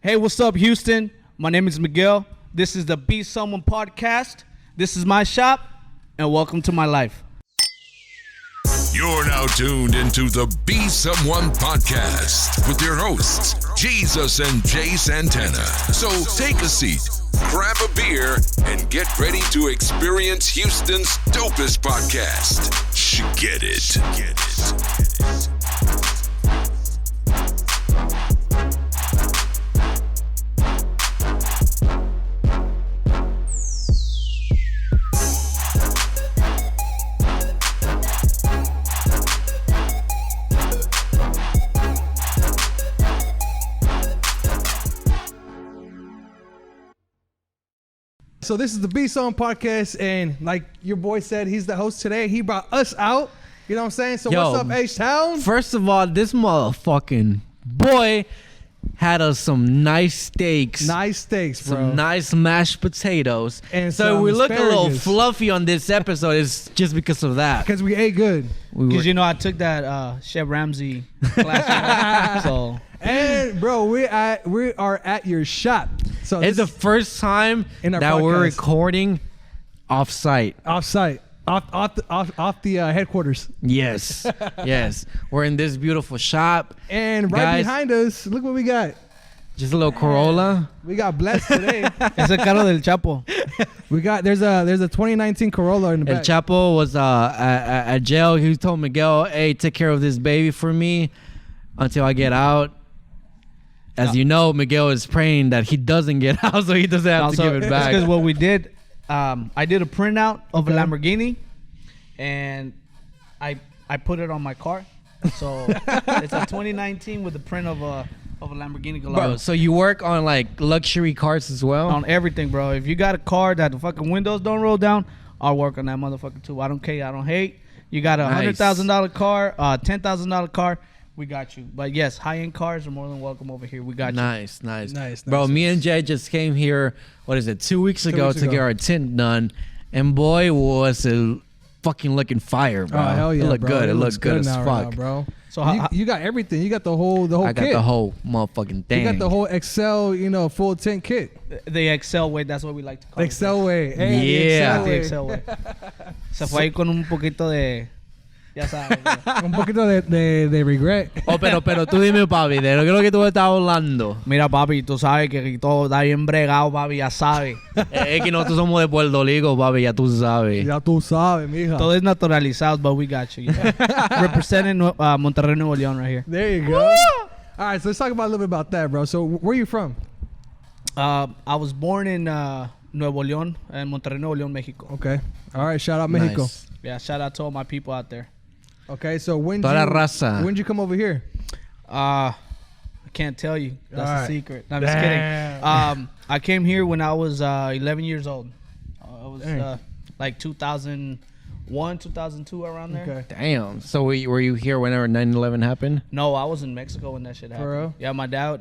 Hey, what's up, Houston? My name is Miguel. This is the Be Someone podcast. This is my shop, and welcome to my life. You're now tuned into the Be Someone podcast with your hosts, YEEZUS and Jay Santana. So take a seat, grab a beer, and get ready to experience Houston's dopest podcast. Get it. Get it. So this is the Be Someone podcast, and like your boy said, he's the host today. He brought us out. You know what I'm saying? So what's up, H-Town? First of all, this motherfucking boy had us some nice steaks. Nice steaks, bro. Some nice mashed potatoes. And so we look a little asparagus. fluffy on this episode. It's just because of that. Because we ate good. Because you know I took that Chef Ramsay class, so. And bro, we are at your shop. So It's the first time in our that we're podcast. recording off-site. off-site, off the headquarters. Yes. Yes. We're in this beautiful shop. And right Guys, behind us, look what we got. just a little Corolla. We got blessed today. Es el carro del Chapo. We got there's a 2019 Corolla in the El back. Chapo was at jail. He told Miguel, hey, take care of this baby for me until I get out. As you know, Miguel is praying that he doesn't get out, so he doesn't have to give it back. Because what we did, I did a printout of Okay. a Lamborghini, and I put it on my car. So it's a 2019 with the print of a Lamborghini Gallardo. Bro, so you work on like luxury cars as well? On everything, bro. If you got a car that the fucking windows don't roll down, I'll work on that motherfucker too. I don't care. I don't hate. You got a Nice. $100,000 car, $10,000 car, we got you. But yes, high-end cars are more than welcome over here. We got you. Nice. Nice, Bro, nice. me and Jay just came here, 2 weeks ago weeks to ago. get our tint done. And boy, was it fucking looking fire, bro. Oh hell yeah, It looked bro. good. It looks looked good as now, fuck. bro. So you got everything. You got the whole I got kit. the whole motherfucking thing. You got the whole Excel, full tint kit. the Excel way, that's what we like to call Excel way. Yeah. it. The Excel way. Se fue ahí con un poquito de... Ya sabes. bro. Un poquito de regret. Oh, pero tú dime, papi, de lo que tú estás hablando. Mira, papi, tú sabes que aquí todo está bien bregado, papi, ya sabes. Es que nosotros somos de Puerto Rico, papi, ya tú sabes. Ya tú sabes, mija. Todo es naturalizado, but we got you. Representing Monterrey, Nuevo León right here. There you go. All right, so let's talk about a little bit about that, bro. So where are you from? I was born in Nuevo León, in Monterrey, Nuevo León, Mexico. Okay. All right, shout out Mexico. Nice. Yeah, shout out to all my people out there. Okay, so when Toda la raza. did you come over here? I can't tell you. That's All a right. secret. No, I'm just kidding. I came here when I was 11 years old. I was Dang. like 2001, 2002, around there. Okay. Damn. So were you here whenever 9/11 happened? No, I was in Mexico when that shit happened. real? Yeah, my dad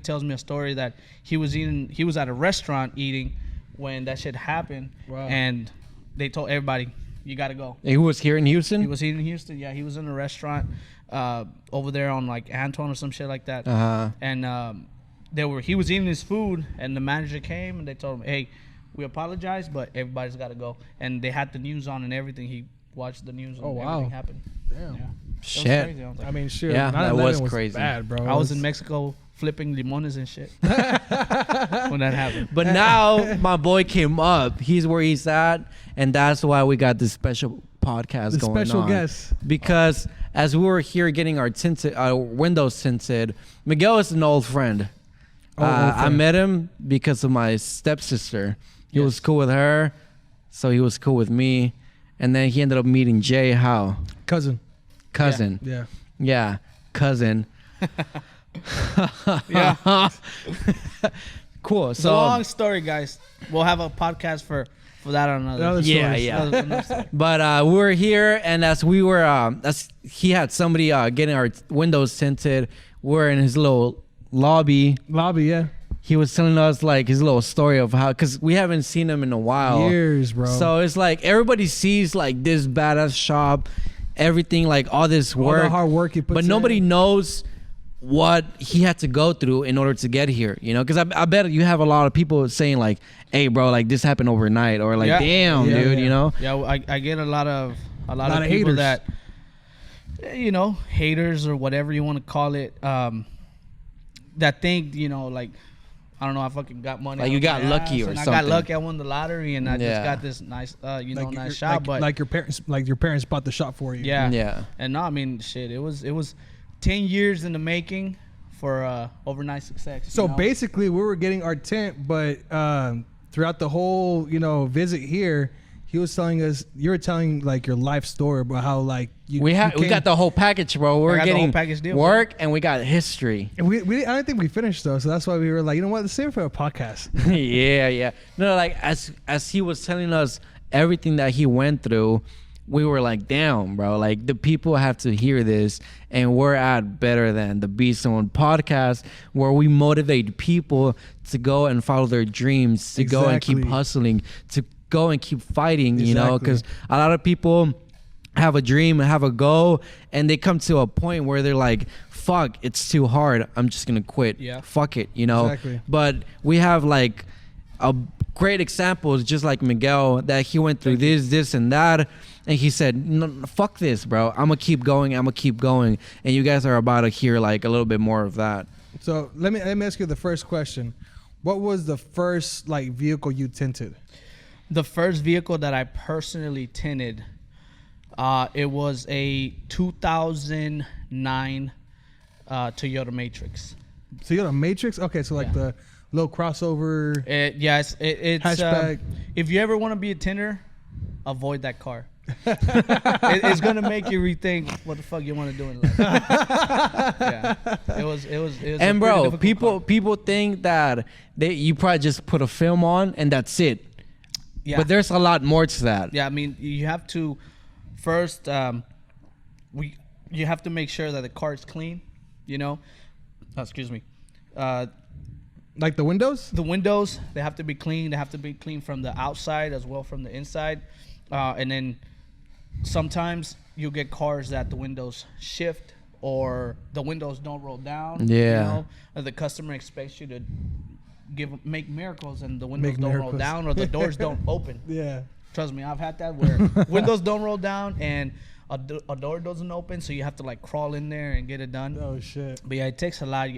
tells me a story that he was at a restaurant eating when that shit happened. Wow. And they told everybody, you gotta go. And who was here in Houston? He was eating in Houston. Yeah, he was in a restaurant over there on like Antoine or some shit like that. Uh-huh. And he was eating his food, and the manager came and they told him, hey, we apologize, but everybody's got to go. And they had the news on and everything. He watched the news and Oh, wow. everything happened. Damn. Yeah. It was Shit. crazy. I was like, I mean, shit. Yeah, that 9/11 was crazy. Bad, bro. I was in Mexico flipping limones and shit when that happened. But now my boy came up. He's where he's at, and that's why we got this special podcast The going special on. guest. Because as we were here getting our windows tinted, Miguel is an old friend. Old I friend. met him because of my stepsister. He was cool with her, so he was cool with me. And then he ended up meeting Jay. How? Cousin. Cousin. Yeah. Yeah, cousin. Yeah. Cool. It's a So long story, guys. We'll have a podcast for that on another. Another Yeah, story. yeah. another story. But we were here, and as we were, he had somebody getting our windows tinted. We're in his little lobby. Lobby, yeah. He was telling us like his little story of how, because we haven't seen him in a while. Years, bro. So it's like everybody sees like this badass shop, everything, like all this all work, the hard work he puts but nobody in. knows what he had to go through in order to get here, you know, because I bet you have a lot of people saying like, hey bro, like this happened overnight, or like, damn dude, you know. Yeah, I get a lot of people haters. that, you know, haters or whatever you want to call it, that think, you know, like, I don't know, I fucking got money. Like you got lucky or something. I got lucky. I won the lottery and I just got this nice, nice shot. Like, but like your parents bought the shot for you. Yeah. And no, I mean, shit, it was 10 years in the making for overnight success. So basically, we were getting our tent, but throughout the whole, you know, visit here, he was telling us, you were telling like your life story about how like we got the whole package, bro. We're getting package deal, work and we got history. And I don't think we finished though, so that's why we were like, you know what, let's save it for a podcast. yeah. No, like as he was telling us everything that he went through, we were like, damn, bro, like the people have to hear this, and we're at Better Than the Be Someone podcast, where we motivate people to go and follow their dreams, to go and keep hustling, to go and keep fighting, you know, because a lot of people have a dream, have a goal, and they come to a point where they're like, fuck, it's too hard, I'm just gonna quit. Fuck it, you know. But we have like a great examples, just like Miguel, that he went through this and that, and he said, no, fuck this, bro, I'm gonna keep going, and you guys are about to hear like a little bit more of that. So let me ask you the first question. What was the first like vehicle you tinted? The first vehicle that I personally tinted, it was a 2009 Toyota Matrix. Toyota Matrix? Okay, so like the little crossover. It's hatchback. If you ever want to be a tinter, avoid that car. It's gonna make you rethink what the fuck you want to do in life. It was. And bro, people think that you probably just put a film on and that's it. Yeah. But there's a lot more to that. Yeah, I mean, you have to first you have to make sure that the car is clean, you know. Excuse me. Like the windows? The windows, they have to be clean. They have to be clean from the outside as well from the inside. And then sometimes you'll get cars that the windows shift or the windows don't roll down. Yeah. You know, the customer expects you to make miracles and the windows don't roll down or the doors don't open. Yeah. Trust me, I've had that where windows don't roll down and a door doesn't open, so you have to like crawl in there and get it done. Oh shit. But yeah, it takes a lot.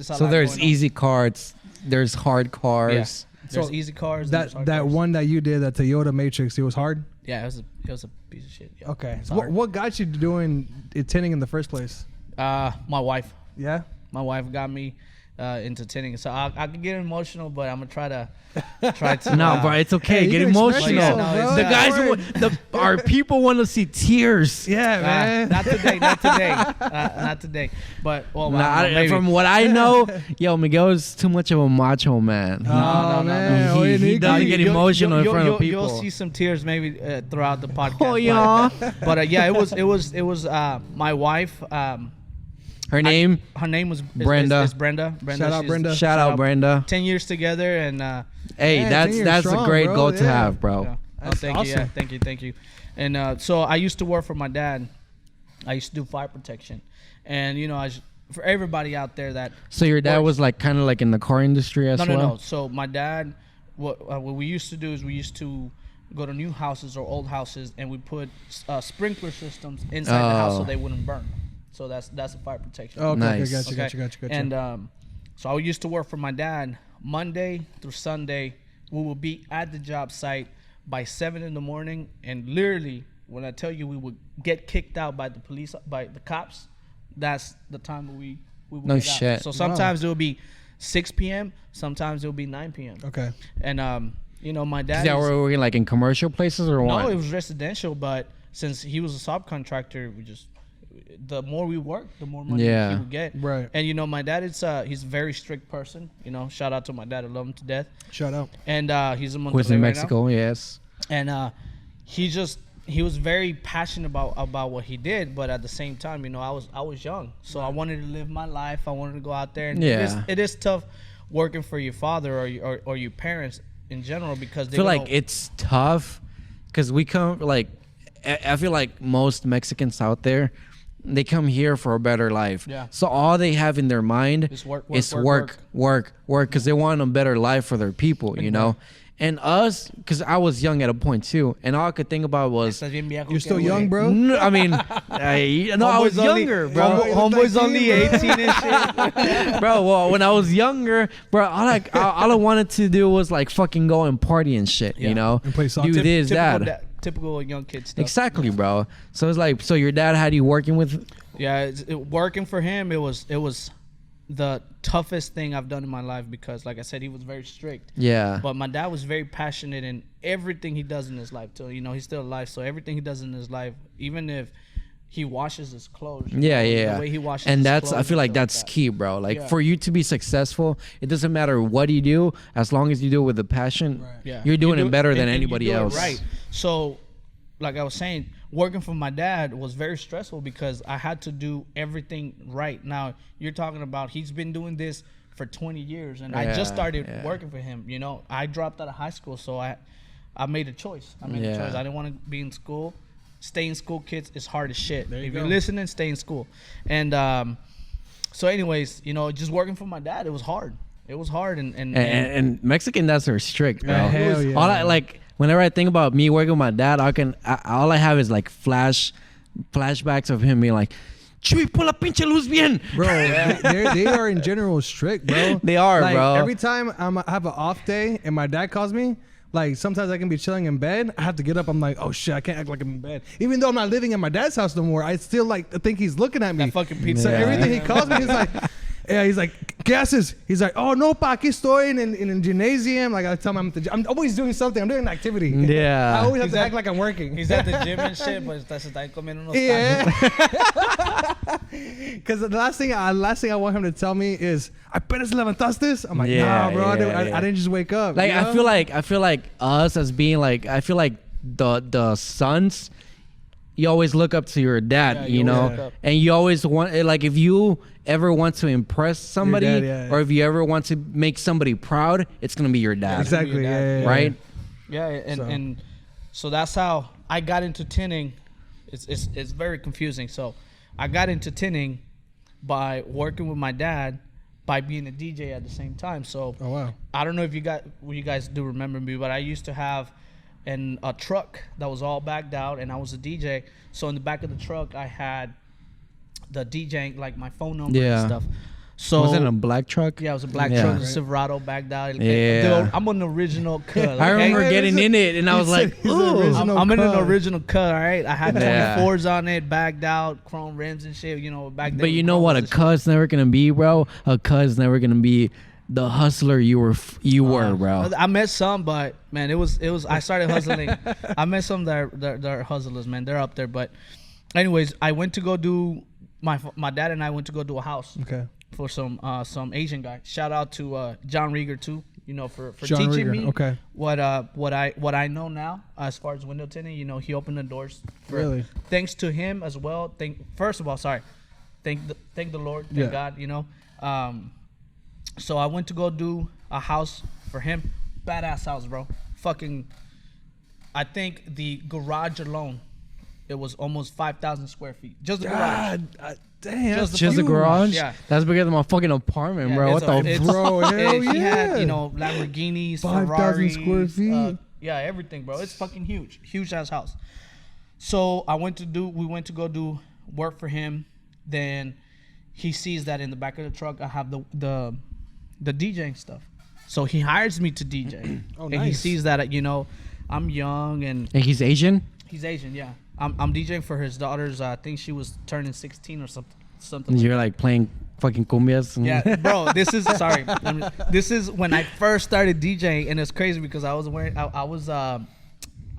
So there's easy cars, there's hard cars. Yeah. There's easy cars. That one that you did, that Toyota Matrix, it was hard? Yeah, it was a piece of shit. Yeah. Okay. So what got you doing tinting in the first place? My wife. Yeah? My wife got me into tinting. So I could get emotional, but I'm gonna try to. No, bro, it's okay. Get emotional. Yeah, the guys, our people want to see tears. Yeah, man. Not today. But from what I know, yo, Miguel is too much of a macho man. No, man. He doesn't get emotional in front of people. You'll see some tears maybe throughout the podcast. Oh yeah. But yeah, it was my wife. Her name was Brenda. Is Brenda. Shout out Brenda. Shout out Brenda. 10 years together and hey, that's strong, a great bro. to have, bro. Yeah. Thank awesome. you. Yeah, thank you. And so I used to work for my dad. I used to do fire protection, and you know, for everybody out there that. So your dad was like kind of like in the car industry as well. No. So my dad, what we used to do is we used to go to new houses or old houses, and we put sprinkler systems inside the house so they wouldn't burn. So that's a fire protection. Oh, okay, nice. Gotcha. And so I used to work for my dad Monday through Sunday. We would be at the job site by 7 a.m, and literally, when I tell you we would get kicked out by the police, by the cops, that's the time we would no get shit. out. So sometimes it would be 6 p.m. Sometimes it would be 9 p.m. Okay. And you know, my dad. Yeah, were we like in commercial places or what? No, it was residential, but since he was a subcontractor, the more we worked, the more money he would get. Right. And you know, my dad he's a very strict person. You know, shout out to my dad. I love him to death. Shout out. And he's in Monterrey Who's in right Mexico, now. yes. And he was very passionate about what he did, but at the same time, you know, I was young, so I wanted to live my life. I wanted to go out there, and it is tough working for your father or your parents in general, because I feel like it's tough because we come like I feel like most Mexicans out there, they come here for a better life. Yeah. So all they have in their mind It's work, because they want a better life for their people, you know. And us, because I was young at a point too, and all I could think about was, You're still young, bro. no, I mean, I was younger, bro. Homeboy's only 18 and shit. Bro, well, when I was younger, bro, all I wanted to do was like fucking go and party and shit, you know, And play soccer. do this, that. Typical young kid stuff. Exactly, bro. So it's like, so your dad had you working with? Yeah, working for him, it was the toughest thing I've done in my life because, like I said, he was very strict. Yeah. But my dad was very passionate in everything he does in his life. Too, you know, he's still alive, so everything he does in his life, even if he washes his clothes. Yeah, The way he washes and his that's, clothes I feel like and stuff that's that. key, bro. Like Yeah. for you to be successful, it doesn't matter what you do, as long as you do it with a passion, Yeah. you're doing You it do better than and you anybody do it else. right. So, like I was saying, working for my dad was very stressful because I had to do everything right. Now, you're talking about he's been doing this for 20 years, and I just Yeah, started yeah. working for him. You know, I dropped out of high school, so I made a choice. I made a Yeah. choice. I didn't want to be in school. Stay in school, kids, is hard as shit. you If go. you're listening, stay in school. And so anyways, you know, just working for my dad, it was hard. It was hard, And Mexican dads are strict, bro. Yeah, hell yeah. All I like, whenever I think about me working with my dad, all I have is like flashbacks of him being like, Chuy, pull la pinche luz bien. Bro, they are in general strict, bro. They are, like, bro. Every time I have an off day and my dad calls me, like sometimes I can be chilling in bed. I have to get up. I'm like, oh shit, I can't act like I'm in bed. Even though I'm not living at my dad's house no more, I still like think he's looking at me. that fucking pizza. So Yeah. everything he calls me, he's like, yeah, he's like, ¿qué haces? He's like, oh no, pa, aquí estoy in a gymnasium. Like I tell him I'm always doing something. I'm doing an activity. Yeah. I always have He's to at- act like I'm working. He's at the gym and shit, but se está comiendo unos Yeah. tacos. Because the last thing I want him to tell me is, "Apenas levantaste?" I'm like, Yeah, nah, bro, I yeah. didn't just wake up. Like you know? I feel like us as being like, I feel like the sons, you always look up to your dad, Yeah, you you know, always look up. and you always want, like, if you ever want to impress somebody, dad, yeah. or if you ever want to make somebody proud, it's gonna be your dad, Exactly. your Yeah, dad. yeah, yeah. right? Yeah, and so that's how I got into tinning. It's very confusing. So I got into tinning by working with my dad, by being a DJ at the same time. So Oh wow. I don't know if you guys do remember me, but I used to have a truck that was all backed out, and I was a DJ. So in the back of the truck, I had the DJing, like my phone number Yeah. and stuff. So Was it a black truck? yeah, it was a black Yeah. truck, a Silverado backed out. Yeah. Dude, I'm an original cut. I remember Hey, getting he's a- in it, and I was like, he's an ooh. original- I'm in an cut. original cut, all right? I had Yeah. 24s on it, bagged out, chrome rims and shit, you know, back then. But you with know what? A chromes and cut's never gonna be, bro. A cut's never gonna be the hustler you were, bro. shit. I met some, but man, it was. I started hustling. I met some that are hustlers, man. They're up there. But anyways, I went to go do my dad and I went to go do a house Okay. for some Asian guy. Shout out to John Rieger too. You know, for John teaching Rieger, me okay. what I know now as far as window tinting. You know, he opened the doors. Really? Thanks to him as well. First of all, thank the Lord, thank Yeah. God. You know, so I went to go do a house for him. Badass house, bro. Fucking, I think the garage alone, it was almost 5,000 square feet. Just the garage. God, damn. Just that's Just the huge. garage? Yeah. That's bigger than my fucking apartment, Yeah, bro. it's What a- the it's- Bro, hell He had, yeah. you know, Lamborghinis, 5,000 Ferraris, square feet. yeah, everything, bro. It's fucking huge ass house. So we went to go do work for him. Then he sees that in the back of the truck I have the DJing stuff. So he hires me to DJ. Oh, And he nice. sees that, you know, I'm young and And he's Asian? he's Asian, yeah. I'm DJing for his daughter's. I think she was turning 16 or something. You're like playing fucking cumbias? and- Yeah, bro. This is sorry. This is when I first started DJing, and it's crazy because I was wearing.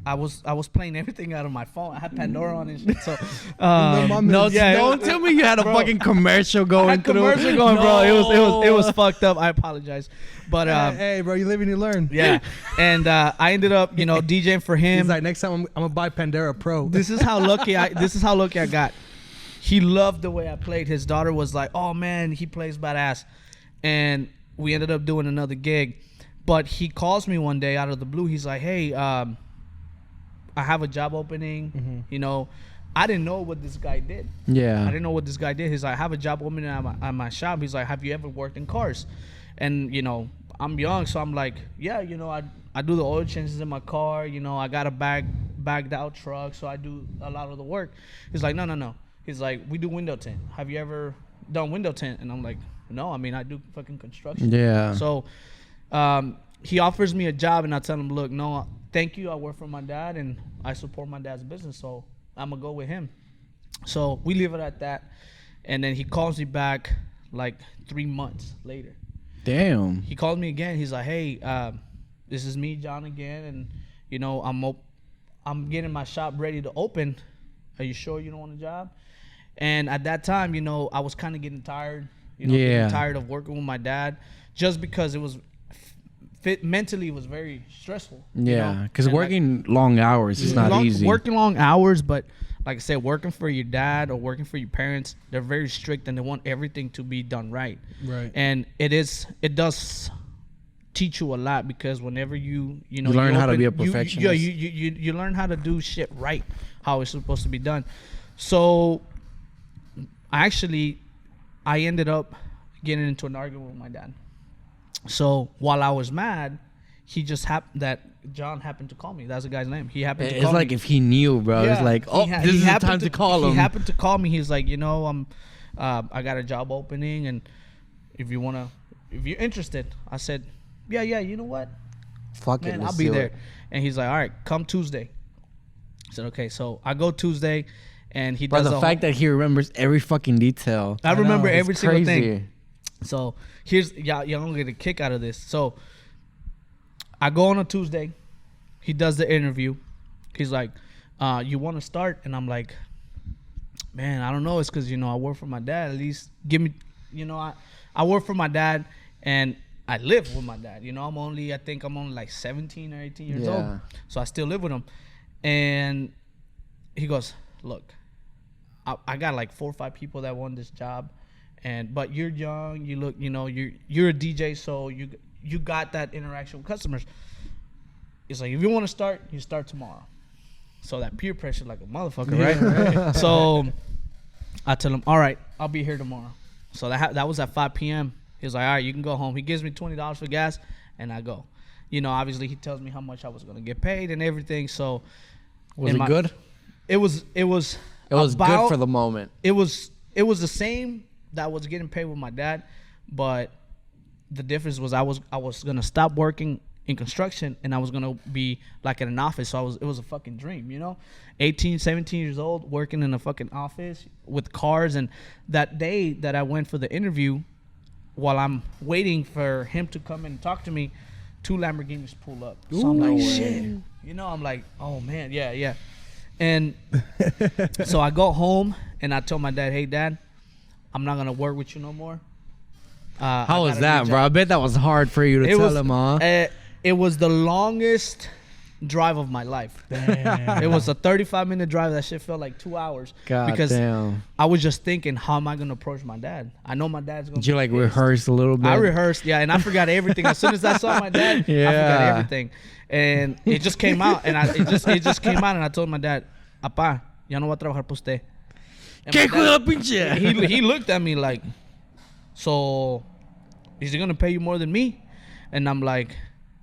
I was playing everything out of my phone. I had Pandora on and shit. So, No, Yeah, don't tell me you had a bro. fucking commercial I going had through. commercial going, bro. No. It was fucked up. I apologize, but Hey, bro, you live and you learn. yeah. And I ended up, you know, DJing for him. He's like, next time I'm gonna buy Pandora Pro. This is how lucky I got. He loved the way I played. His daughter was like, "Oh man, he plays badass," and we ended up doing another gig. But he calls me one day out of the blue. He's like, "Hey, I have a job opening. You know, I didn't know what this guy did. Yeah. I didn't know what this guy did. He's like, I have a job opening at my shop. He's like, have you ever worked in cars? And, you know, I'm young, so I'm like, yeah, you know, I do the oil changes in my car. You know, I got a bagged out truck, so I do a lot of the work. He's like, no. He's like, we do window tint. Have you ever done window tint? And I'm like, no, I mean, I do fucking construction. Yeah. So he offers me a job, and I tell him, look, no, thank you. I work for my dad, and I support my dad's business, so I'm going to go with him. So we leave it at that. And then he calls me back like 3 months later. Damn. He called me again. He's like, hey, this is me, John, again. And, you know, I'm getting my shop ready to open. Are you sure you don't want a job? And at that time, you know, I was kind of getting tired. You know, getting tired of working with my dad just because it was mentally it was very stressful. Yeah, because working long hours is not easy. Working long hours, but like I said, working for your dad or working for your parents, they're very strict and they want everything to be done right. Right. And it does teach you a lot because whenever you learn how to be a perfectionist. You learn how to do shit right, how it's supposed to be done. So I ended up getting into an argument with my dad. So while I was mad, he just John happened to call me. That's the guy's name. He happened to call me. It's like if he knew, bro. Yeah, it's like, this is the time to call him. He happened to call me. He's like, you know, I got a job opening, and if you're interested. I said, yeah, you know what? Fuck it, man, I'll be there. And he's like, all right, come Tuesday. I said, okay. So I go Tuesday, and he does the fact that he remembers every fucking detail. I remember It's every single crazy. thing. So here's y'all gonna get a kick out of this. So I go on a Tuesday. He does the interview. He's like, you want to start? And I'm like, man, I don't know. It's because, you know, I work for my dad. At least give me, you know, I work for my dad and I live with my dad. You know, I think I'm only like 17 or 18 years old. So I still live with him. And he goes, look, I got like 4 or 5 people that want this job. But you're young, you look, you know, you're a DJ, so you got that interaction with customers. It's like, if you want to start, you start tomorrow. So that peer pressure like a motherfucker, right? So I tell him, all right, I'll be here tomorrow. So that was at 5 p.m. He was like, all right, you can go home. He gives me $20 for gas, and I go. You know, obviously he tells me how much I was going to get paid and everything. So Was it good? It was good for the moment. It was the same that I was getting paid with my dad, but the difference was I was gonna stop working in construction and I was gonna be like in an office. So it was a fucking dream, you know, 18, 17 years old, working in a fucking office with cars. And that day that I went for the interview, while I'm waiting for him to come and talk to me, 2 Lamborghinis pull up. So I'm like, shit, you know, I'm like, oh man, yeah. And so I go home and I tell my dad, hey dad, I'm not gonna work with you no more. How was that, bro? I bet that was hard for you to tell him, huh? It was the longest drive of my life. Damn. It was a 35-minute drive. That shit felt like 2 hours. Damn. I was just thinking, how am I gonna approach my dad? I know my dad's gonna. Did you like rehearse a little bit? I rehearsed, yeah, and I forgot everything. As soon as I saw my dad, I forgot everything, and it just came out, and it just came out, and I told my dad, "Apá, ya no voy a trabajar para usted." ¿Qué hijo de la pinche? He looked at me like, so is he gonna pay you more than me? And I'm like,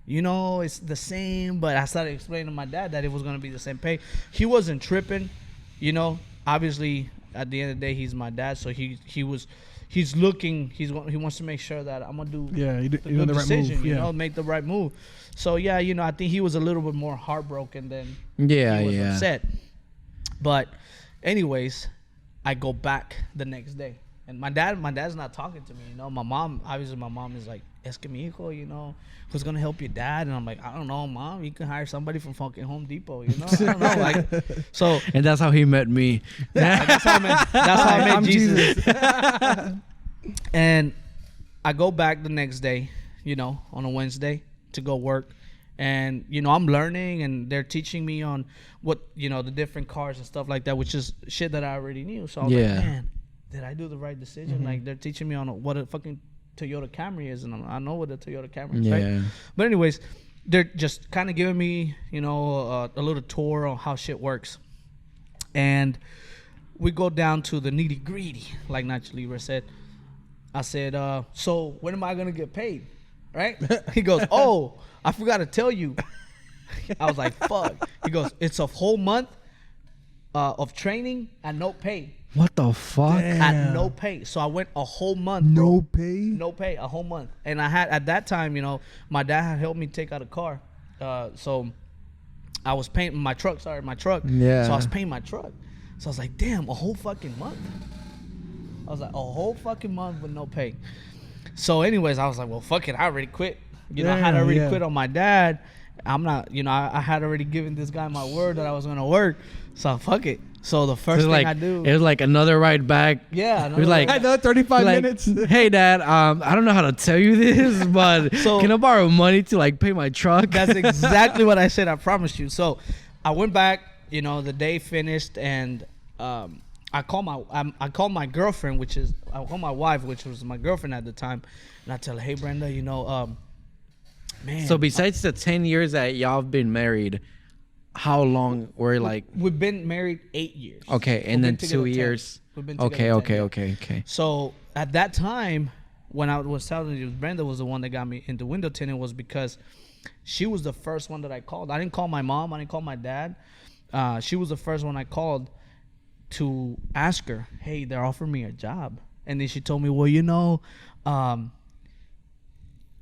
you know, it's the same. But I started explaining to my dad that it was gonna be the same pay. He wasn't tripping, you know. Obviously, at the end of the day, he's my dad, so he wants to make sure that I'm gonna do the good decision, you know, make the right move. So yeah, you know, I think he was a little bit more heartbroken than he was upset. But anyways, I go back the next day, and my dad's not talking to me, you know. My mom is like, es que mi hijo, you know, who's gonna help your dad? And I'm like, I don't know, Mom, you can hire somebody from fucking Home Depot, you know. I don't know, like, so. And that's how he met me. That's how I met Jesus. And I go back the next day, you know, on a Wednesday to go work. And, you know, I'm learning and they're teaching me on what, you know, the different cars and stuff like that, which is shit that I already knew. So I was like, man, did I do the right decision? Mm-hmm. Like, they're teaching me on what a fucking Toyota Camry is. And I know what a Toyota Camry is, right? But anyways, they're just kind of giving me, you know, a little tour on how shit works. And we go down to the nitty gritty, like Nacho Libre said. I said, so when am I gonna get paid? Right? He goes, oh, I forgot to tell you. I was like, fuck. He goes, it's a whole month of training and no pay. What the fuck? At no pay. So I went a whole month. Bro. No pay? No pay, a whole month. And I had, at that time, you know, my dad had helped me take out a car. So I was paying my truck. Yeah. So I was paying my truck. So I was like, damn, a whole fucking month. I was like, a whole fucking month with no pay. So anyways, I was like, well, fuck it. I already quit. You know, I had already quit on my dad. I'm not, you know, I had already given this guy my word that I was going to work. So fuck it. So the first thing I do. It was like another ride back. Yeah. It was like, Another 35 like, minutes. hey, Dad, I don't know how to tell you this, but So- can I borrow money to like pay my truck? That's exactly what I said. I promise you. So I went back, you know, the day finished, and I called my girlfriend, I called my wife, which was my girlfriend at the time, and I tell her, hey, Brenda, you know, man. So besides the 10 years that y'all have been married, how long were like? We've been married 8 years. Okay, and We've then been together 2 10. years. We've been together 10 Okay. years. So at that time, when I was telling you Brenda was the one that got me into window tinting, was because she was the first one that I called. I didn't call my mom. I didn't call my dad. She was the first one I called to ask her, hey, they're offering me a job. And then she told me, well, you know,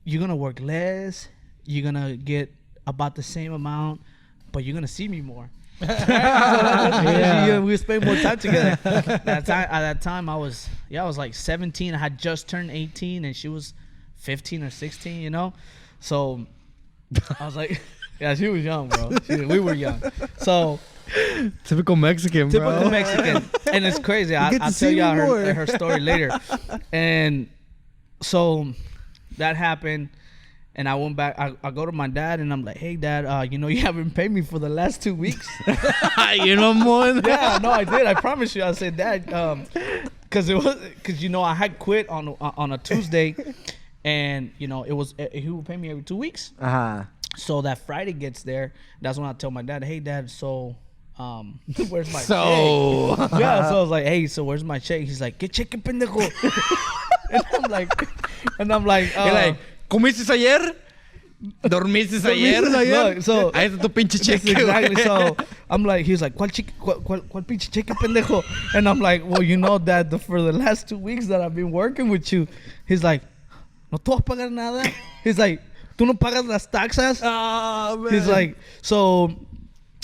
you're going to work less. You're going to get about the same amount, but you're going to see me more. Yeah, we spend more time together. At that time, I was like 17. I had just turned 18, and she was 15 or 16. You know, so I was like, yeah, she was young, bro. We were young. So Typical Mexican, bro. typical Mexican, and it's crazy. get to I'll see tell y'all me more. her story later. And so that happened. And I went back. I go to my dad and I'm like, "Hey, Dad, you know you haven't paid me for the last 2 weeks." You know, more. Yeah, no, I did. I promise you. I said, "Dad," because you know I had quit on a Tuesday, and you know he would pay me every 2 weeks. So that Friday gets there. That's when I tell my dad, "Hey, Dad, so where's my check?" Yeah, so I was like, "Hey, so where's my check?" He's like, "¿Qué cheque, pendejo?" and I'm like, You're like, ¿comiste ayer? ¿Dormiste ayer? Look, so Ahí está tu pinche cheque, exactly. güey. So I'm like, he was like, ¿Cuál pinche cheque, pendejo? And I'm like, well, you know that for the last 2 weeks that I've been working with you, he's like, no tú vas a pagar nada. He's like, tú no pagas las taxas. Man. He's like, so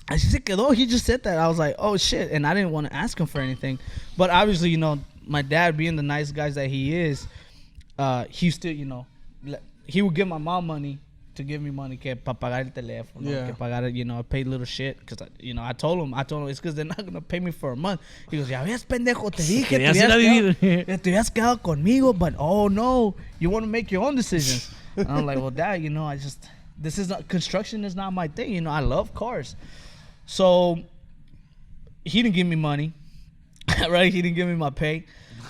así se quedó. He just said that. I was like, oh shit, and I didn't want to ask him for anything, but obviously, you know, my dad being the nice guy that he is, he still, you know, he would give my mom money to give me money que para pagar el teléfono, Yeah. que pagar, you know, I paid little shit because you know I told him it's because they're not gonna pay me for a month. He goes, ya ves, pendejo, te dije, Querías ir a vivir. te hubieras quedado conmigo, but oh no, you want to make your own decisions. And I'm like, well, Dad, you know, construction is not my thing. You know, I love cars, so he didn't give me money, right? He didn't give me my pay.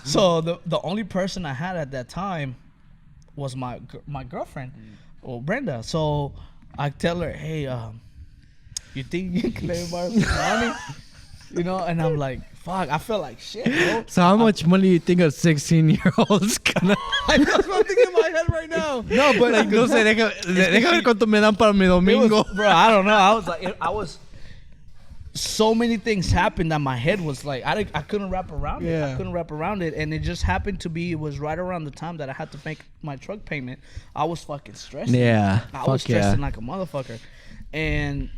So the only person I had at that time was my girlfriend, or Brenda. So I tell her, hey, you think you can let me borrow some money? You know, and I'm like, fuck, I feel like shit, bro. So how much money do you think a 16-year-old's gonna... That's what I'm thinking in my head right now. No, but Like, no sé, deja ver cuánto me dan para mi it domingo. was, bro, I don't know. So many things happened that my head was like, I couldn't wrap around it. Yeah. I couldn't wrap around it, and it just happened to be, it was right around the time that I had to make my truck payment. I was fucking stressed. Yeah, I was fuck yeah. stressing like a motherfucker. And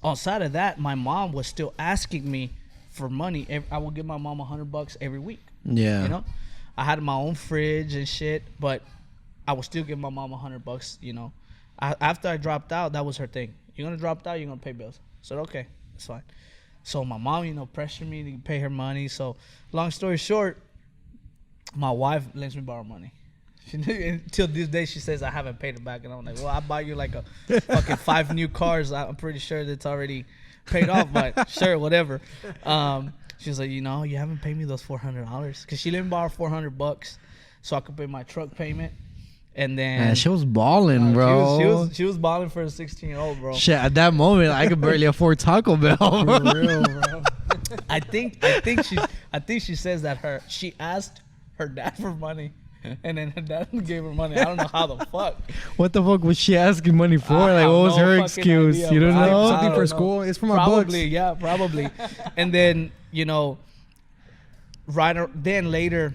outside of that, my mom was still asking me for money. I would give my mom $100 every week. Yeah. You know, I had my own fridge and shit, but I would still give my mom $100. You know, after I dropped out, that was her thing. You're gonna drop out, you're gonna pay bills. I said, okay, that's fine. So my mom, you know, pressured me to pay her money. So long story short, my wife lets me borrow money. Until this day, she says I haven't paid her back, and I'm like, well, I buy you like a fucking 5 new cars. I'm pretty sure that's already paid off, but sure, whatever. She's like, you know, you haven't paid me those $400 because she let me borrow $400 so I could pay my truck payment, and then Man, she was balling, bro. She was balling for a 16-year-old, bro. Shit, at that moment, I could barely afford Taco Bell. For real, bro. I think she says that she asked her dad for money, and then her dad gave her money. I don't know how the fuck. What the fuck was she asking money for? I Like, have what was no her fucking excuse? idea, You don't bro. know? Something I for don't school. know. It's for my Probably, books. yeah, probably. And then then later,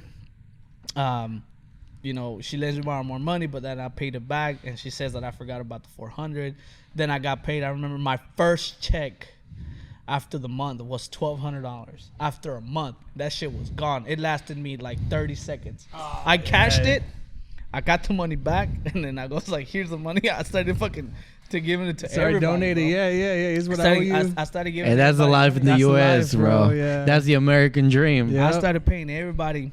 she lets me borrow more money, but then I paid it back, and she says that I forgot about the $400. Then I got paid. I remember my first check after the month was $1,200. After a month, that shit was gone. It lasted me like 30 seconds. I cashed it. I got the money back, and then I was like, "Here's the money." I started giving it to everybody. Donating. Bro. Yeah. Here's what I owe you. I started giving. Hey, that's the everybody life in the That's the U.S., life, bro. bro, yeah. That's the American dream. Yeah. I started paying everybody.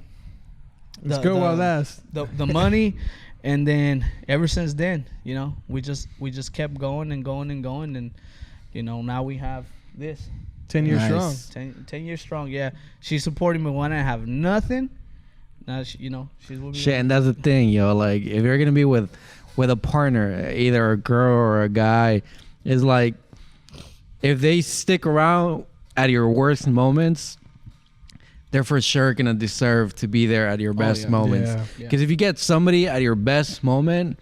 It's good while it lasts. The money, and then ever since then, we just kept going and going and going, and now we have this 10 years Nice. strong. 10 years strong. Yeah, she's supporting me when I have nothing. Now she's with me. Shit, and that's the thing, yo. Like, if you're gonna be with a partner, either a girl or a guy, is like, if they stick around at your worst moments, they're for sure gonna deserve to be there at your best yeah. moments. Yeah. Because if you get somebody at your best moment,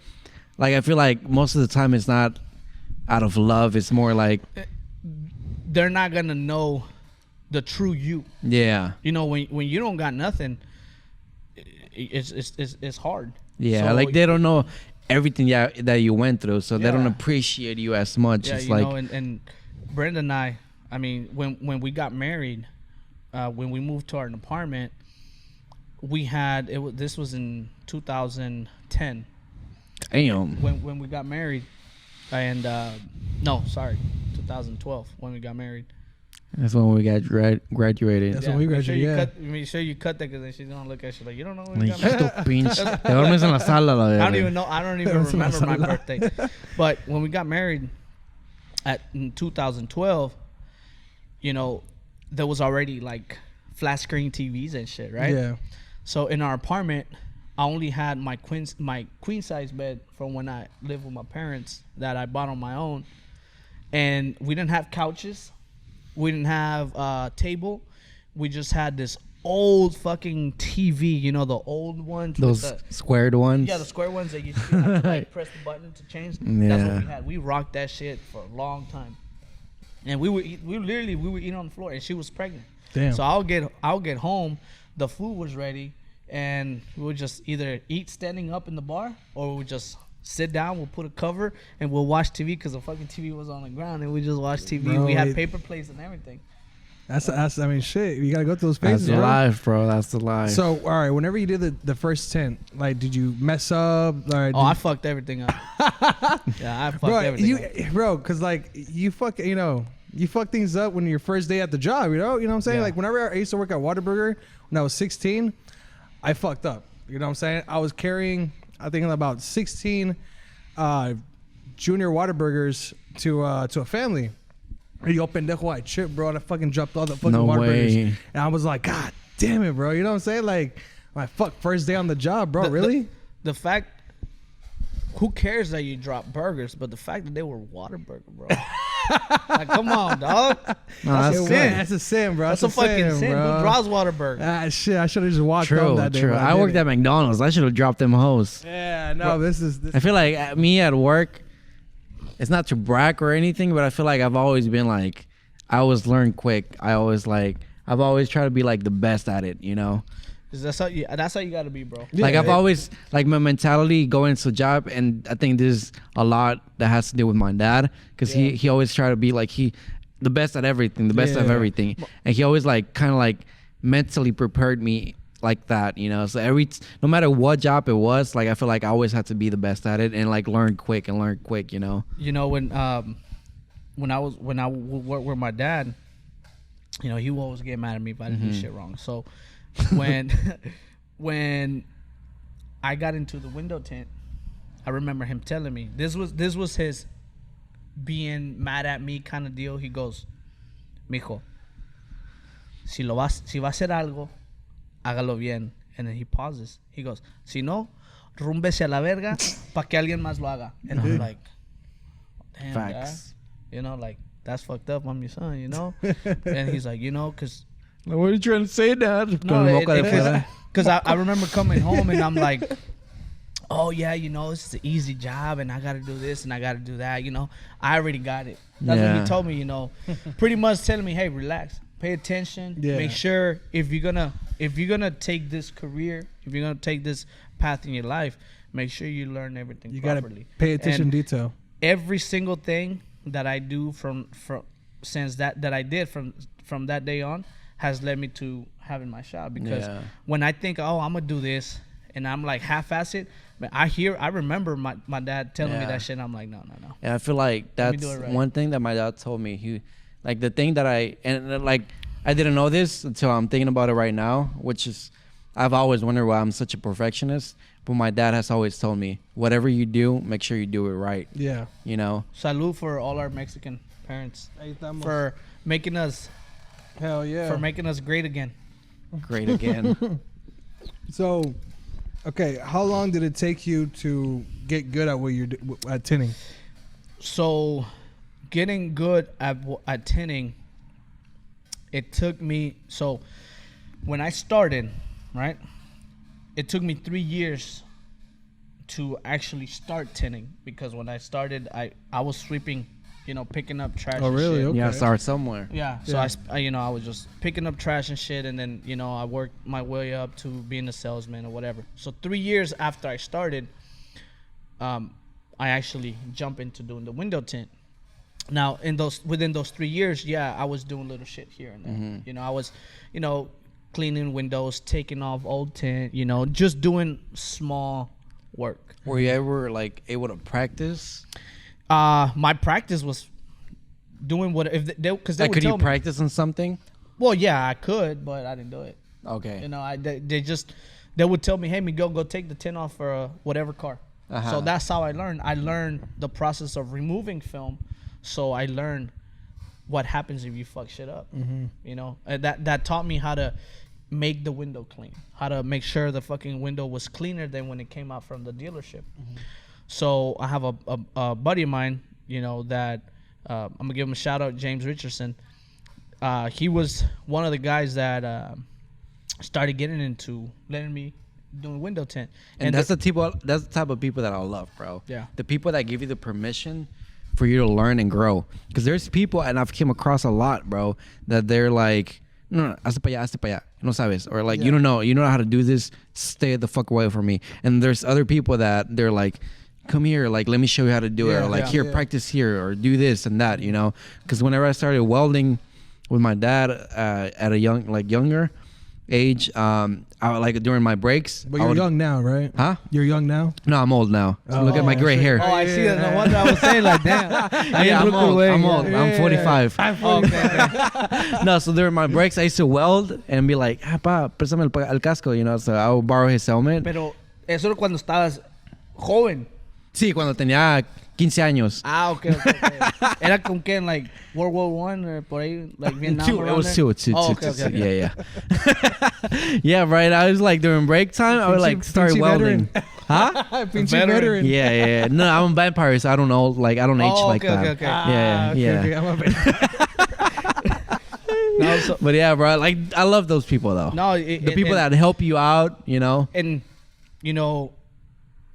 like, I feel like most of the time it's not out of love. It's more like, They're not gonna know the true you. yeah, When you don't got nothing, it's hard. yeah. So, Like, they don't know everything that you went through, so they don't Yeah. appreciate you as much. Yeah, It's you like, know, and Brenda and I mean, when we got married, when we moved to our apartment, we had this was in 2010 damn. when we got married, and no, sorry, 2012 when we got married. That's when we got graduated. That's when we Make sure graduated, you yeah. Make sure you cut that, because then she's gonna look at you like, you don't know when we Like, got married. "Hijito pinche, te duermes en la sala, la I don't verga." even know. I don't even That's remember my masala. birthday. But when we got married in 2012, there was already like flat screen TVs and shit, right? Yeah. So in our apartment, I only had my queen size bed from when I lived with my parents that I bought on my own, and we didn't have couches, we didn't have a table, we just had this old fucking TV, the old ones. with Those the, squared ones. yeah, the square ones that you have to like press the button to change. That's what Yeah. we had. We rocked that shit for a long time, and we were eating on the floor, and she was pregnant. Damn. So I'll get home, the food was ready, and we would just either eat standing up in the bar, or we would just sit down. We'll put a cover and we'll watch TV, because the fucking TV was on the ground, and we just watched TV. Bro, we had paper plates and everything. That's I mean, shit. You gotta go through those That's phases, the bro. life, bro. That's the life. So, all right. Whenever you did the first 10, like, did you mess up? Or Oh, I fucked everything up. Yeah, I fucked bro, everything up. bro, because like you fuck things up when your first day at the job. You know what I'm saying? Yeah. Like, whenever I used to work at Whataburger when I was 16, I fucked up. You know what I'm saying? I was carrying, I think, about 16 junior Whataburgers to a family. And yo, pendejo, I tripped, bro, and I fucking dropped all the fucking No Whataburgers. way. And I was like, God damn it, bro. You know what I'm saying? Like, my first day on the job, bro. Really? The fact, who cares that you drop burgers, but the fact that they were Whataburger, bro. Like, come on, dog. No, That's that's a It sin. was. That's a sin, bro. That's a fucking sin. bro. Who draws Whataburger? Ah, shit, I should have just walked home true. that day. True. but I worked didn't. at McDonald's. I should have dropped them hoes. Yeah, no, this is. I feel like me at work, it's not to brag or anything, but I feel like I've always been like, I always learn quick. I've always tried to be like the best at it, you know? 'Cause that's how you gotta be, bro. Yeah, Like, I've it- always, like, my mentality going into a job, and I think this is a lot that has to do with my dad, because he always tried to be like the best at everything, the best of Yeah. everything, and he always like kind of like mentally prepared me like that, you know. So no matter what job it was, like, I feel like I always had to be the best at it and like learn quick, you know. You know, when I would work with my dad, he would always get mad at me if I didn't do shit wrong. So when I got into the window tint, I remember him telling me this was his being mad at me kind of deal. He goes, "Mijo, si va a hacer algo, hágalo bien." And then he pauses. He goes, "Si no, rúmbese a la verga pa que alguien más lo haga." And I'm like, damn, Facts. Dad. Like, that's fucked up. I'm your son, you know. And he's like, you know, because What are you trying to say, Dad? because I remember coming home and I'm like, oh yeah, you know, it's an easy job and I got to do this and I got to do that. You know, I already got it. That's what he told me. You know, pretty much telling me, hey, relax, pay attention, make sure if you're gonna take this career, if you're gonna take this path in your life, make sure you learn everything properly. You gotta pay attention to detail. Every single thing that I do from since that I did from that day on has led me to having my shop, because when I think, oh, I'm gonna do this and I'm like half-ass it, but I remember my dad telling me that shit and I'm like, no. And I feel like that's one thing that my dad told me. He, like, the thing that I didn't know this until I'm thinking about it right now, which is, I've always wondered why I'm such a perfectionist, but my dad has always told me, whatever you do, make sure you do it right. Yeah. You know? Salud for all our Mexican parents for making us, hell yeah, for making us great again. Great again. So, okay, how long did it take you to get good at what you're at tinning? So, getting good at tinning, it took me, so when I started, right, it took me 3 years to actually start tinning, because when I started, I was sweeping, you know, picking up trash. Oh, really? And shit. Okay. Yeah, start somewhere. Yeah. So I was just picking up trash and shit, and then, you know, I worked my way up to being a salesman or whatever. So 3 years after I started, I actually jumped into doing the window tint. Now, within those 3 years, I was doing little shit here and there. Mm-hmm. You know, I was, you know, cleaning windows, taking off old tint, you know, just doing small work. Were you ever, like, able to practice? My practice was doing what if they because they Like, would could tell you me. practice on something? Well, yeah, I could, but I didn't do it. Okay. You know, they would tell me, hey, Miguel, go take the tint off for whatever car. So that's how I learned. I learned the process of removing film. So I learned what happens if you fuck shit up. You know, that taught me how to make the window clean, how to make sure the fucking window was cleaner than when it came out from the dealership. So I have a buddy of mine, you know, that I'm gonna give him a shout out, James Richardson. He was one of the guys that started getting into letting me doing window tint. And that's the type of people that I love, bro. Yeah. The people that give you the permission for you to learn and grow. Because there's people, and I've came across a lot, bro, that they're like, no, hazte pa allá, no sabes. Or like, you don't know how to do this, stay the fuck away from me. And there's other people that they're like, come here, like, let me show you how to do it. Or like, here, practice here, or do this and that, you know? Because whenever I started welding with my dad at a younger age, I like during my breaks. But you're young now, right? Huh? You're young now? No, I'm old now. Look at my gray hair. Oh, I see that. No wonder I was saying like, damn. I'm old. I'm 45. Okay. No, so during my breaks, I used to weld and be like, pa, préstame el casco, you know? So I would borrow his helmet. Pero eso era cuando estabas joven. Sí, cuando tenía 15 años. Ah, okay. Era con qué, like World War I or por ahí, like Vietnam. It was two. Okay. Yeah. Yeah, right. I was like during break time, I would like start welding. Huh? Pinche veteran. Yeah. No, I'm a vampire, so I don't know. Like, I don't age like that. Okay. Yeah. Okay, I'm a veteran. No, But yeah, bro, like, I love those people though. No, the people that help you out, you know. And you know,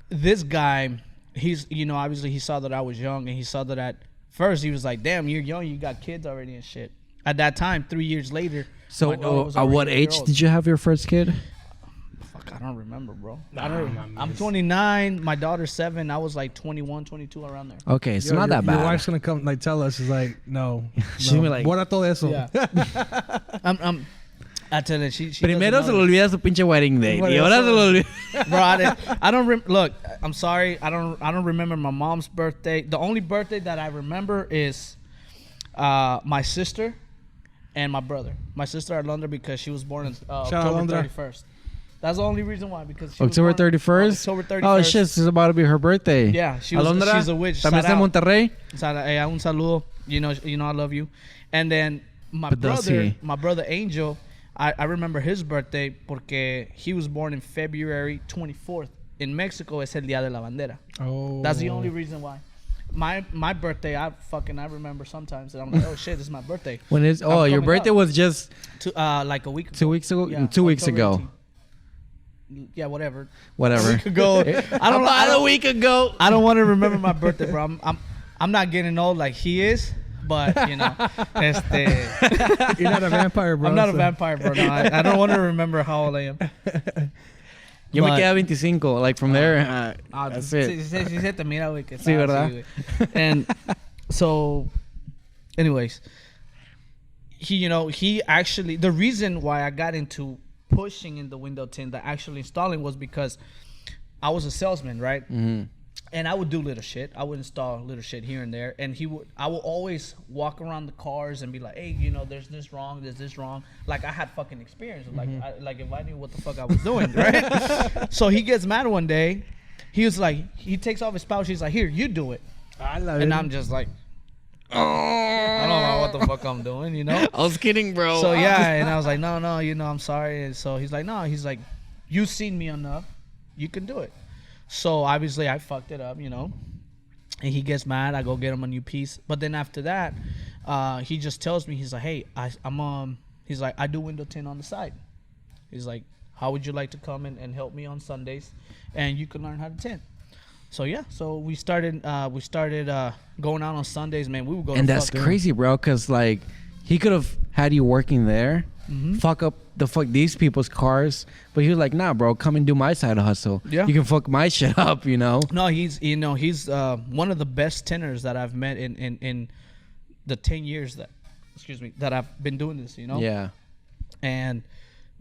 this guy, he's, you know, obviously he saw that I was young, and he saw that at first he was like, damn, you're young, you got kids already and shit. At that time, 3 years later. So at what age did you have your first kid? Fuck, I don't remember, bro. I'm 29, my daughter's 7. I was like 21, 22, around there. Okay, so not that bad. Your wife's gonna come like tell us, is like, no. She's gonna be like, Bora todo eso. Yeah. I tell her, she primero se le olvida su pinche wedding date. Y ahora se le olvida. Bro, I don't look, I'm sorry, I don't remember my mom's birthday. The only birthday that I remember is my sister and my brother. My sister Alondra, because she was born on October 31st. That's the only reason why, because she October was born 31st? October 31st. Oh shit, this is about to be her birthday. Yeah, she's a witch. ¿También está en Monterrey? Un saludo. You know I love you. And then my brother Angel, I remember his birthday porque he was born in February 24th. In Mexico, es el Día de la Bandera. Oh. That's the only reason why. my birthday, I remember sometimes that I'm like, oh shit, this is my birthday. When it's your birthday was just like a week ago. 2 weeks ago. Yeah, 2 weeks October ago. 18th. Yeah, whatever. Whatever. A week ago. About a week ago. I don't want to remember my birthday, bro. I'm not getting old like he is, but you know, You're not a vampire, bro. I'm not a vampire, bro. No, I don't want to remember how old I am. Yo me But- queda 25. Like from there, that's it. Si se te mira, güey, que Sí, estás ¿verdad? así, güey. And so, anyways, he actually, the reason why I got into pushing in the window tint, that actually installing, was because I was a salesman, right? Mm-hmm. And I would do little shit. I would install little shit here and there. And I would always walk around the cars and be like, hey, there's this wrong, there's this wrong. Like I had fucking experience. Like, like if I knew what the fuck I was doing, right? So he gets mad one day. He was like, he takes off his pouch. He's like, here, you do it. I love And it. I'm just like, I don't know what the fuck I'm doing, I was kidding, bro. So yeah, and I was like, no, I'm sorry. And so he's like, no, you've seen me enough. You can do it. So obviously I fucked it up, and he gets mad. I go get him a new piece. But then after that, he just tells me, he's like, hey, he's like, I do window tint on the side. He's like, how would you like to come in and help me on Sundays, and you can learn how to tint. So yeah, so we started going out on Sundays, man. We would go. And to that's fuck- crazy, bro. Cause like he could have had you working there, fuck up these people's cars, but he was like, nah, bro, come and do my side hustle. Yeah. You can fuck my shit up, No, he's one of the best tenners that I've met in the 10 years that I've been doing this, Yeah. And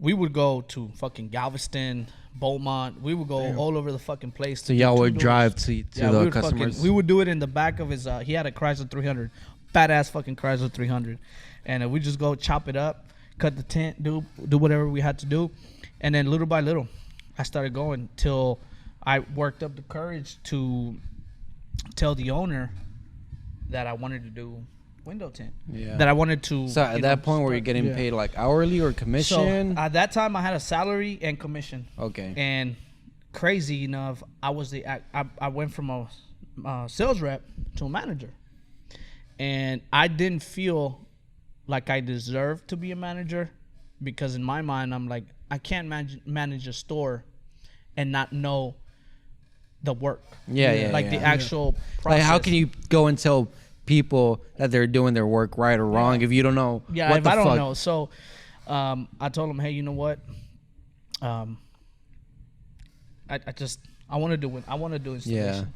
we would go to fucking Galveston, Beaumont. We would go all over the fucking place. So y'all would drive to we the would customers. we would do it in the back of his. He had a Chrysler 300, badass fucking Chrysler 300, and we just go chop it up, cut the tint, do whatever we had to do, and then little by little, I started going till I worked up the courage to tell the owner that I wanted to do window tint. Yeah. That I wanted to. So at that point, were you start- getting paid like hourly or So commission? at that time, I had a salary and commission. Okay. And crazy enough, I went from a sales rep to a manager, and I didn't feel like I deserved to be a manager, because in my mind, I'm like, I can't manage a store and not know the work. Yeah, Like the actual process. Like, how can you go and tell people that they're doing their work right or wrong if you don't know? Yeah, what if the I don't fuck? know. So I told him, hey, you know what? I want to do it. I want to do installation.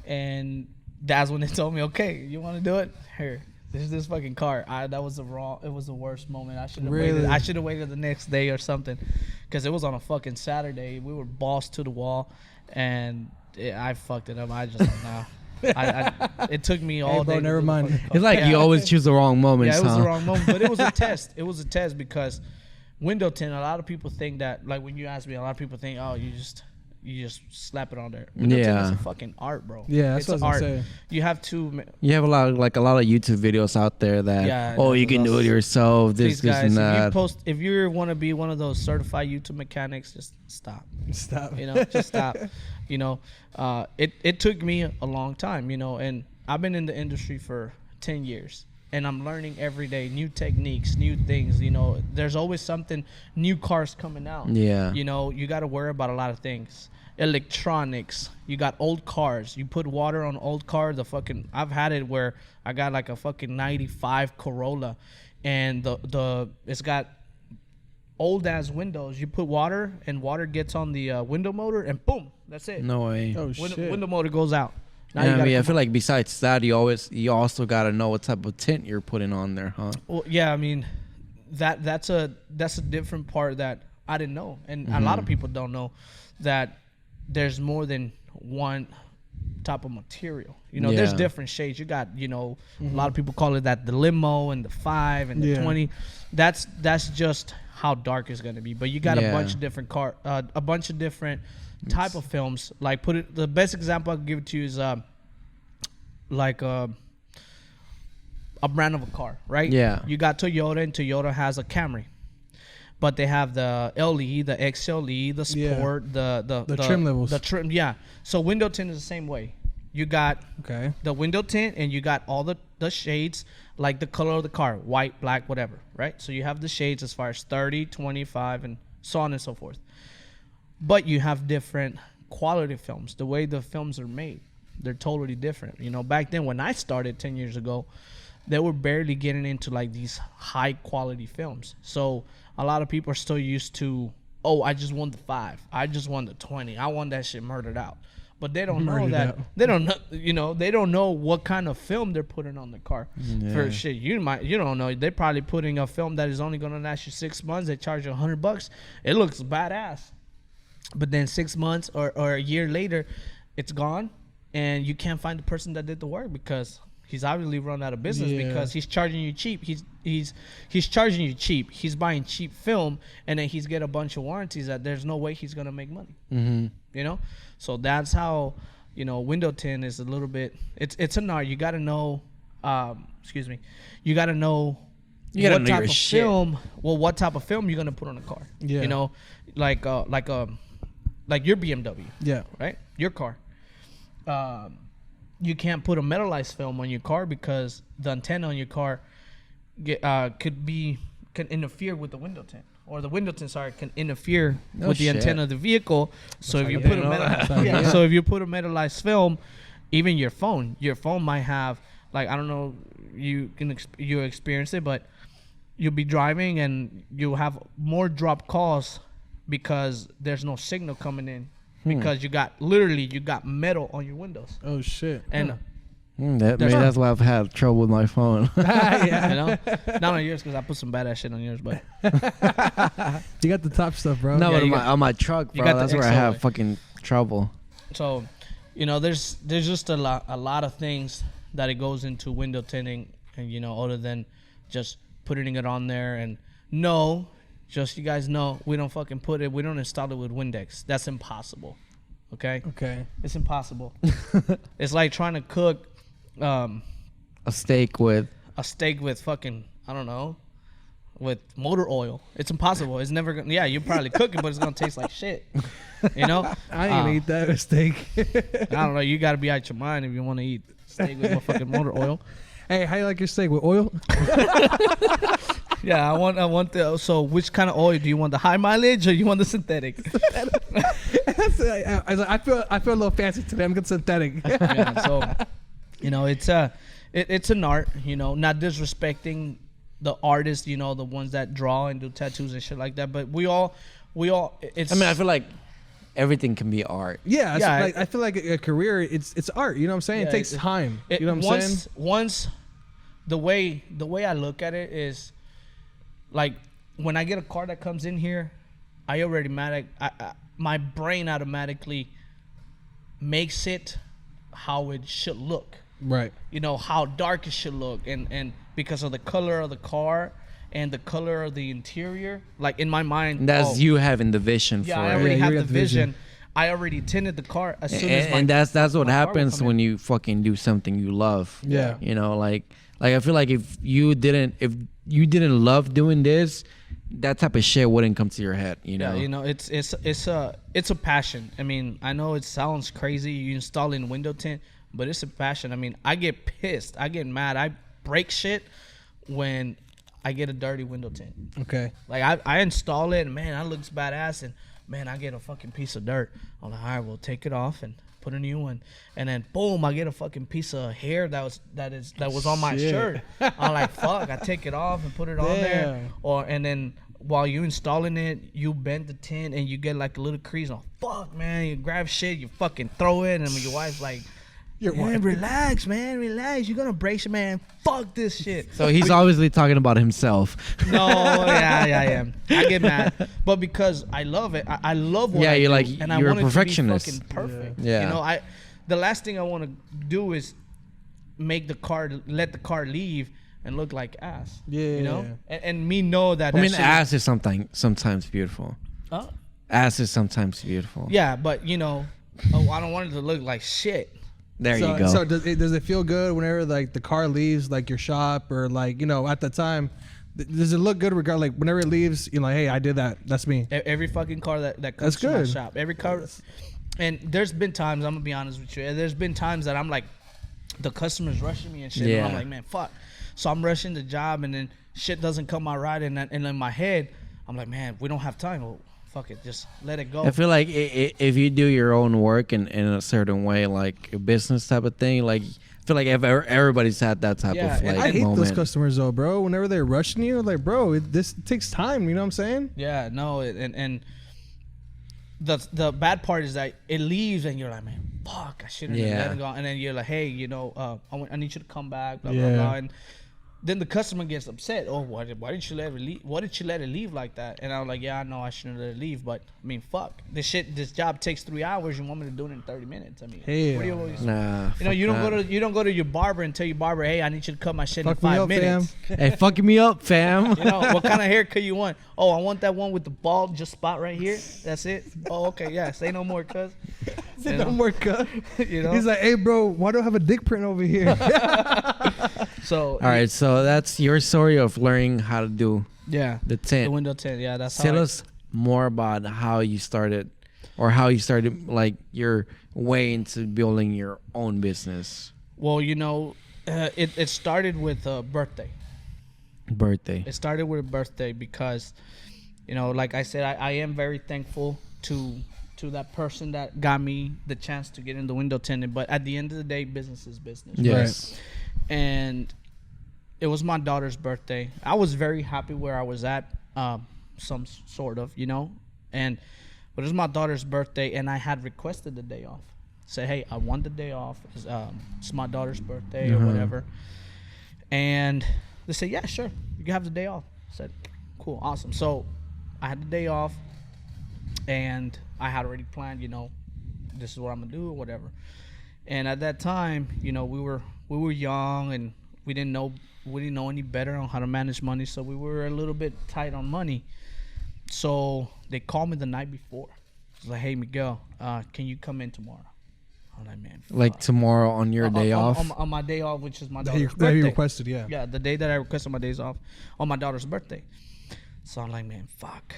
And that's when they told me, okay, you want to do it? Here, this is this fucking car. It was the worst moment. I should have waited. I should have waited the next day or something, because it was on a fucking Saturday. We were bossed to the wall, and I fucked it up. I just like, nah. It took me all bro, day. to never do the mind. fucking car. It's like you always choose the wrong moments. Yeah, it was huh? the wrong moment, but it was a test. It was a test, because window tint, a lot of people think that, like when you ask me, a lot of people think, oh, you just slap it on there. Window tint is Yeah. a fucking art, bro. Yeah, that's it's what I was art. gonna say. You have to. You have a lot of YouTube videos out there that Yeah, you can do it yourself. This, Please, guys, and that. if you want to be one of those certified YouTube mechanics, just stop. Stop. Just stop. It took me a long time, and I've been in the industry for 10 years, and I'm learning every day new techniques, new things. There's always something, new cars coming out. Yeah. You got to worry about a lot of things. Electronics. You got old cars. You put water on old car. I've had it where I got like a fucking 95 Corolla, and it's got old ass windows. You put water, and water gets on the window motor, and boom, that's it. No way. Oh shit. Window motor goes out. Now Yeah, you I gotta mean, I come feel like besides that, you also gotta know what type of tint you're putting on there, huh? Well, yeah, I mean, that's a different part that I didn't know, and a lot of people don't know that there's more than one type of material. There's Yeah. different shades. You got, a lot of people call it the limo and the 5 and the Yeah. 20. That's just how dark it's gonna be. But you got a Yeah. bunch of different a bunch of different type of films. Like the best example I can give it to you is like a brand of a car, right? Yeah. You got Toyota, and Toyota has a Camry, but they have the LE, the XLE, the Yeah. Sport, the trim levels. the trim. Yeah. So window tint is the same way. You got Okay. the window tint, and you got all the shades, like the color of the car, white, black, whatever, right? So you have the shades as far as 30, 25, and so on and so forth. But you have different quality films. The way the films are made, they're totally different. You know, back then when I started 10 years ago, they were barely getting into like these high quality films. So a lot of people are still used to, oh, I just want the 5. I just want the 20. I want that shit murdered out. But they don't know Murdered that. out. They don't know, you know, they don't know what kind of film they're putting on the car. For shit, you don't know. They're probably putting a film that is only going to last you 6 months. They charge you $100. It looks badass. But then 6 months or a year later, it's gone, and you can't find the person that did the work because he's obviously run out of business because he's charging you cheap. He's charging you cheap. He's buying cheap film, and then he's get a bunch of warranties that there's no way he's gonna make money. Mm-hmm. You know, so that's how, you know, window tint is a little bit. It's an art. You got to know. You got to know. You gotta what know type your of shit. film? Well, what type of film you're gonna put on a car? Yeah. You know, like your BMW. Yeah. Right. Your car. You can't put a metallized film on your car because the antenna on your car can interfere with the window tint, or the window tint, can interfere with the shit. antenna of the vehicle. So if you I put a didn't know that. so if you put a metallized film, even your phone might have, like, I don't know, you experience it, but you'll be driving and you'll have more drop calls because there's no signal coming in. Because you got metal on your windows, Oh shit. and Maybe that's why I've had trouble with my phone. Yeah. you know, not on yours because I put some badass shit on yours, but You got the top stuff, bro. No, Yeah, but you on my truck, you bro, got the that's where I XLA. have fucking trouble. so, you know, there's just a lot of things that it goes into window tinting, and, you know, other than just putting it on there. And no, just you guys know, we don't install it with Windex. That's impossible. Okay, Okay. it's impossible. It's like trying to cook A steak with a steak with fucking, I don't know, with motor oil. It's impossible. It's never gonna. Yeah, you probably cook it, but it's gonna taste like shit. You know. I ain't gonna eat that steak. I don't know. You gotta be out your mind if you want to eat steak with fucking motor oil. Hey, how you like your steak with oil? Yeah, I want the. So, which kind of oil do you want? The high mileage or you want the synthetic? I feel a little fancy today. I'm getting synthetic. Yeah, so, you know, it's an art. You know, not disrespecting the artists. You know, the ones that draw and do tattoos and shit like that. But we all. It's. I mean, I feel like everything can be art. Yeah, Yeah, like, I feel like a career. It's art. You know what I'm saying? Yeah, it takes time. You know what I'm saying? Once the way I look at it is, like, when I get a car that comes in here, my brain automatically makes it how it should look. Right. You know, how dark it should look, and because of the color of the car and the color of the interior, like, in my mind, And that's you having the vision Yeah, for I it. already Yeah, have you the got the vision. vision. I already tinted the car as soon as And that's what my car would happens come when in. you fucking do something you love. Yeah. You know, like I feel like if you didn't love doing this, that type of shit wouldn't come to your head. You know. Yeah, you know, it's a passion. I mean, I know it sounds crazy, you installing window tint, but it's a passion. I mean, I get pissed, I get mad, I break shit when I get a dirty window tint. Okay. Like, I install it, and man, that looks badass, and man, I get a fucking piece of dirt. I'm like, all right, we'll take it off and put a new one, and then boom, I get a fucking piece of hair that was on my Shit. shirt. I'm like, fuck, I take it off and put it on there, and then while you installing it, you bend the tint and you get like a little crease. Oh, fuck, man, you grab shit, you fucking throw it, and your wife's like, man, relax, man, relax. You're gonna break shit, man. Fuck this shit. So he's obviously talking about himself. No, yeah, I am. I get mad, but because I love it, I love what Yeah, I you're do, like- and I you're a want it to be perfectionist. fucking perfect. Yeah. You know, the last thing I want to do is let the car leave and look like ass. Yeah. You know, and me know that. I mean, shit- ass is sometimes beautiful. Huh? Ass is sometimes beautiful. Yeah, but you know, I don't want it to look like shit. There So, you go. so does it feel good whenever like the car leaves like your shop, or like, you know, at the time, does it look good regard, like whenever it leaves, you're like, hey, I did that, that's me? Every fucking car that comes That's to my good. shop, every car And there's been times, I'm gonna be honest with you, there's been times that I'm like, the customer's rushing me and shit. And I'm like, man, fuck. So I'm rushing the job, and then shit doesn't come out right. And in my head, I'm like, man, we don't have time. Well, fuck it, just let it go. I feel like if you do your own work in a certain way, like a business type of thing, like I feel like everybody's had that type of like I hate moment. those customers though, bro. Whenever they're rushing you, like, bro, this takes time. You know what I'm saying? Yeah, no, and the bad part is that it leaves, and you're like, man, fuck, I shouldn't have let it go. And then you're like, hey, you know, I need you to come back, blah blah blah. And then the customer gets upset. Oh, why did you let it leave? Why did you let it leave like that? And I was like, yeah, I know I shouldn't let it leave, but I mean, fuck, this job takes 3 hours. You want me to do it in 30 minutes? I mean, what do you always? Nah, you know, you don't go to your barber and tell your barber, hey, I need you to cut my shit in Fuck me 5 up, minutes. Hey, fucking me up, fam. You know, what kind of haircut you want? Oh, I want that one with the bald just spot right here. That's it. Oh, okay, yeah. Say no more, cuz. Say no more, cut. You know. He's like, hey, bro, why do I have a dick print over here? So. All right, so that's your story of learning how to do Yeah. the tint. The window tint. Yeah, that's how. Tell us more about how you started, or how you started, like your way into building your own business. Well, you know, it started with a birthday. It started with a birthday because, you know, like I said, I am very thankful to that person that got me the chance to get in the window tinting. But at the end of the day, business is business. Yes. Right? And it was my daughter's birthday. I was very happy where I was at, some sort of, you know. But it was my daughter's birthday, and I had requested the day off. Said, hey, I want the day off. It's my daughter's birthday or whatever. And they said, yeah, sure, you can have the day off. I said, cool, awesome. So I had the day off, and I had already planned, you know, this is what I'm gonna do or whatever. And at that time, you know, we were young, and we didn't know any better on how to manage money, so we were a little bit tight on money. So they called me the night before. It was like, hey, Miguel, can you come in tomorrow? I'm like, man, fuck. Like tomorrow on your day off? On my day off, which is my that daughter's you birthday. requested, yeah. Yeah, the day that I requested my days off on my daughter's birthday. So I'm like, man, fuck.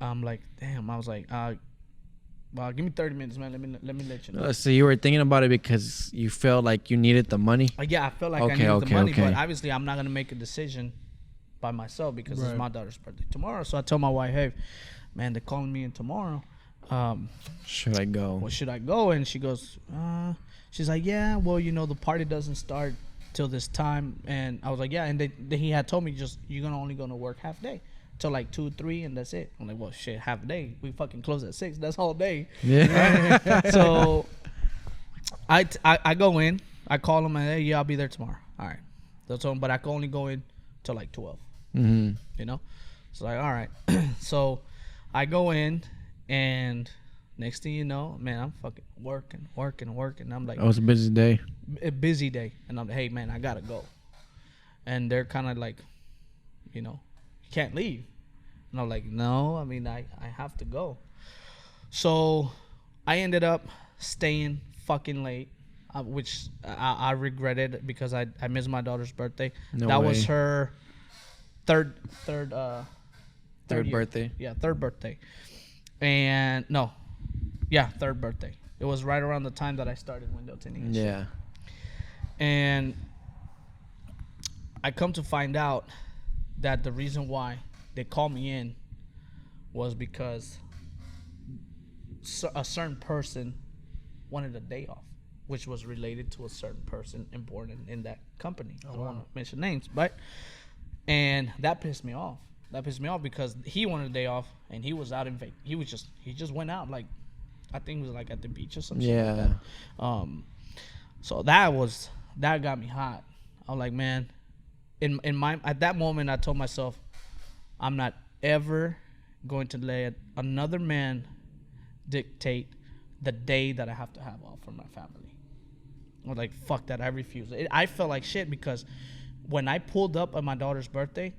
I'm like, damn. I was like, well, give me 30 minutes, man. Let me let you know. So you were thinking about it because you felt like you needed the money? Yeah, I felt like I needed the money, but obviously I'm not gonna make a decision by myself because it's my daughter's birthday tomorrow. So I told my wife, hey, man, they're calling me in tomorrow. Should I go? Well, should I go? And she goes, she's like, yeah, well, you know, the party doesn't start till this time. And I was like, yeah. And he had told me, just, you're only gonna work half day till like 2, 3, and that's it. I'm like, well, shit, half a day. We fucking close at 6. That's all day. Yeah. Right? So I go in. I call him and, hey, yeah, I'll be there tomorrow. All right. That's all. But I can only go in till like 12. Mm-hmm. You know. So like, all right. So I go in. And next thing you know, man, I'm fucking working. I'm like, It was a busy day. A busy day. And I'm like, hey, man, I got to go. And they're kind of like, you know, you can't leave. And I'm like, no, I mean, I have to go. So I ended up staying fucking late, which I regretted because I missed my daughter's birthday. That was her third birthday. Yeah, third birthday. And third birthday. It was right around the time that I started window tinting. Yeah. And I come to find out that the reason why they called me in was because a certain person wanted a day off, which was related to a certain person important in that company. I don't want to mention names, but and that pissed me off. Because he wanted a day off and he was out in vacation. He just went out, like I think it was like at the beach or something. Yeah. Like that. So that got me hot. I was like, man, at that moment I told myself, I'm not ever going to let another man dictate the day that I have to have off from my family. I was like, fuck that, I refuse. I felt like shit because when I pulled up on my daughter's birthday,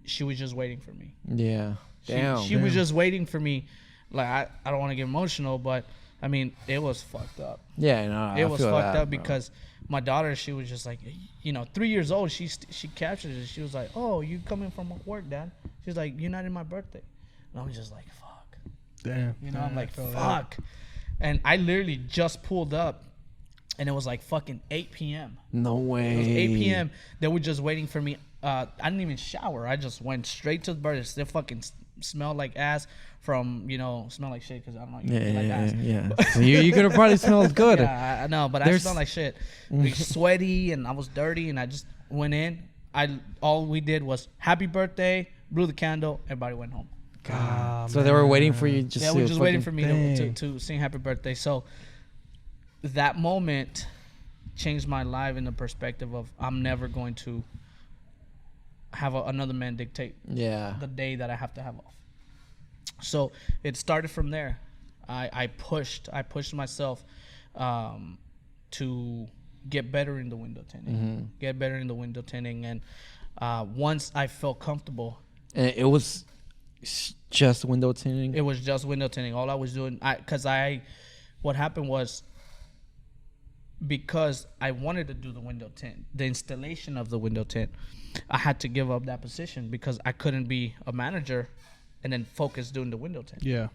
she was just waiting for me. Yeah. She was just waiting for me. Like, I don't want to get emotional, but I mean, it was fucked up. Yeah, no, it was fucked up because my daughter, she was just like, you know, 3 years old. She captured it. She was like, oh, you coming from work, Dad? She's like, you're not in my birthday. And I was just like, fuck. Damn. You know, I'm like, I feel that. fuck. And I literally just pulled up, and it was like fucking 8 p.m. No way. It was 8 p.m. They were just waiting for me. I didn't even shower. I just went straight to the burger. It still fucking smelled like ass from, smell like shit because I don't know. Yeah. So you could have probably smelled good. Yeah, I know, but I smelled like shit. Like, sweaty, and I was dirty, and I just went in. All we did was happy birthday, blew the candle, everybody went home. God, So they were waiting for you. Yeah, we were just waiting for me Dang. to sing happy birthday. So that moment changed my life in the perspective of I'm never going to have another man dictate Yeah. the day that I have to have off. So it started from there. I pushed myself to get better in the window tinting, and once I felt comfortable, And it was just window tinting. it was just window tinting. All I was doing, what happened was, because I wanted to do the window tint, the installation of the window tint, I had to give up that position because I couldn't be a manager and then focus doing the window tint. Yeah.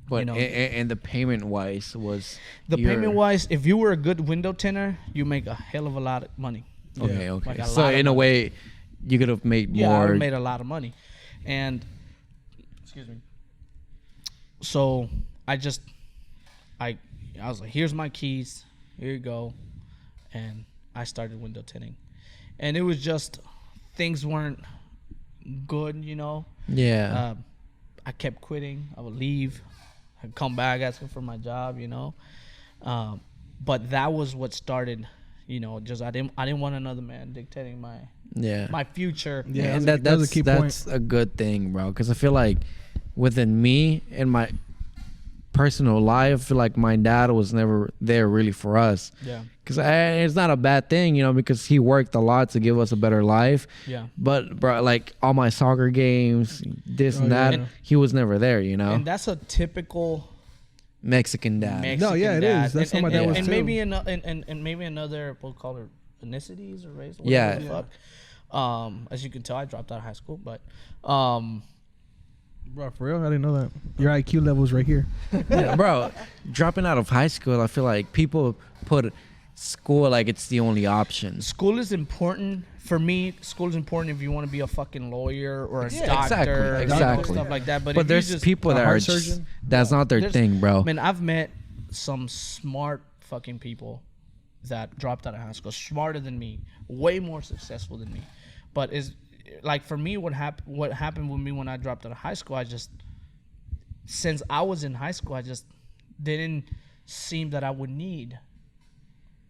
But know. and the payment wise was Payment wise, if you were a good window tinter, you make a hell of a lot of money. Okay. Like a So lot of in a money. way, you could have made Yeah, I more. would've made a lot of money. And excuse me. So I was like, here's my keys. Here you go. And I started window tinting. And it was just, things weren't good, Yeah. I kept quitting. I would leave. I'd come back asking for my job, But that was what started, just I didn't want another man dictating my future. Yeah, and that's a key point. that's a good thing, bro. Because I feel like within me and my personal life, I feel like my dad was never there really for us. Yeah. Because it's not a bad thing, because he worked a lot to give us a better life. Yeah. But bro, like all my soccer games, this and that, yeah. he was never there. And that's a typical Mexican dad. Mexican No, yeah, it dad. is. That's and, what my dad was and too. maybe another, we'll call it ethnicities or race. Yeah. The fuck. As you can tell, I dropped out of high school, but Bro, for real? I didn't know that. Your IQ level's right here. Yeah, bro, dropping out of high school, I feel like people put school like it's the only option. school is important. For me, school is important if you want to be a fucking lawyer or a exactly, doctor, exactly. stuff like that. But But if there's you just, people that are heart just, surgeon? that's not their thing, bro. Man, I've met some smart fucking people that dropped out of high school, smarter than me, way more successful than me. But is like, for me, what happened with me when I dropped out of high school, since I was in high school, I just didn't seem that I would need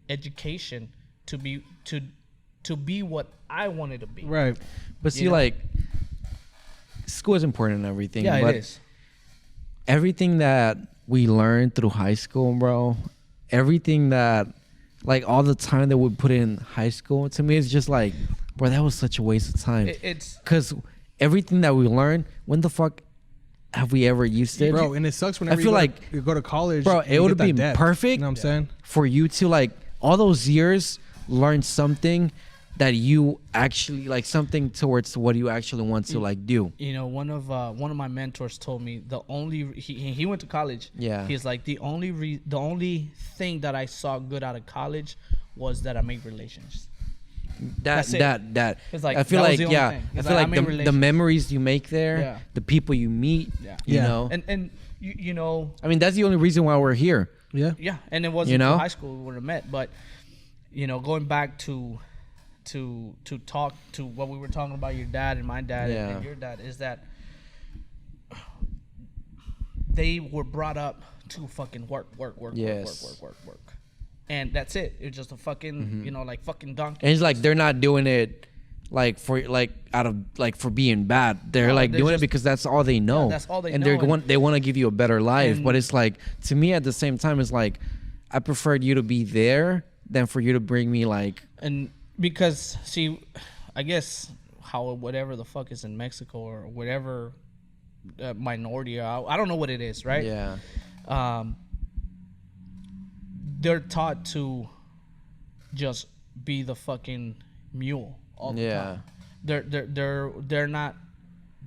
education to be what I wanted to be. Right. But see, you know? like, school is important and everything. Yeah, but it is. everything that we learned through high school, bro, everything that, like, all the time that we put in high school, to me, it's just like, bro, that was such a waste of time. It's Because everything that we learned, when the fuck have we ever used it? Bro, and it sucks whenever feel like, you go to college. bro, and it you would get be that debt. perfect. You know what I'm saying? For you to, like, all those years, learn something that you actually, like, something towards what you actually want to, like, do. one of my mentors told me he went to college. Yeah. He's like, the only thing that I saw good out of college was that I made relations. That's it. That It's like, I feel that was like, the only yeah, thing. I It's feel like, I like made the relations. memories you make there, Yeah. the people you meet, Yeah. you Yeah. know. And you know, I mean, that's the only reason why we're here. Yeah. yeah, and it wasn't You know? through high school we would have met, but going back to talk to what we were talking about, your dad and my dad Yeah. and your dad, is that they were brought up to fucking work, Yes. work. And that's it. It's just a fucking, like fucking donkey. And it's like they're not doing it like for like out of like for being bad. They're No, like they're doing just- it because that's all they know. that's all they and know, they want to give you a better life. and- But it's like, to me at the same time, it's like I preferred you to be there than for you to bring me like And because, see, I guess whatever the fuck is in Mexico or whatever minority, I don't know what it is, right? yeah. They're taught to just be the fucking mule all the Yeah. time. They're not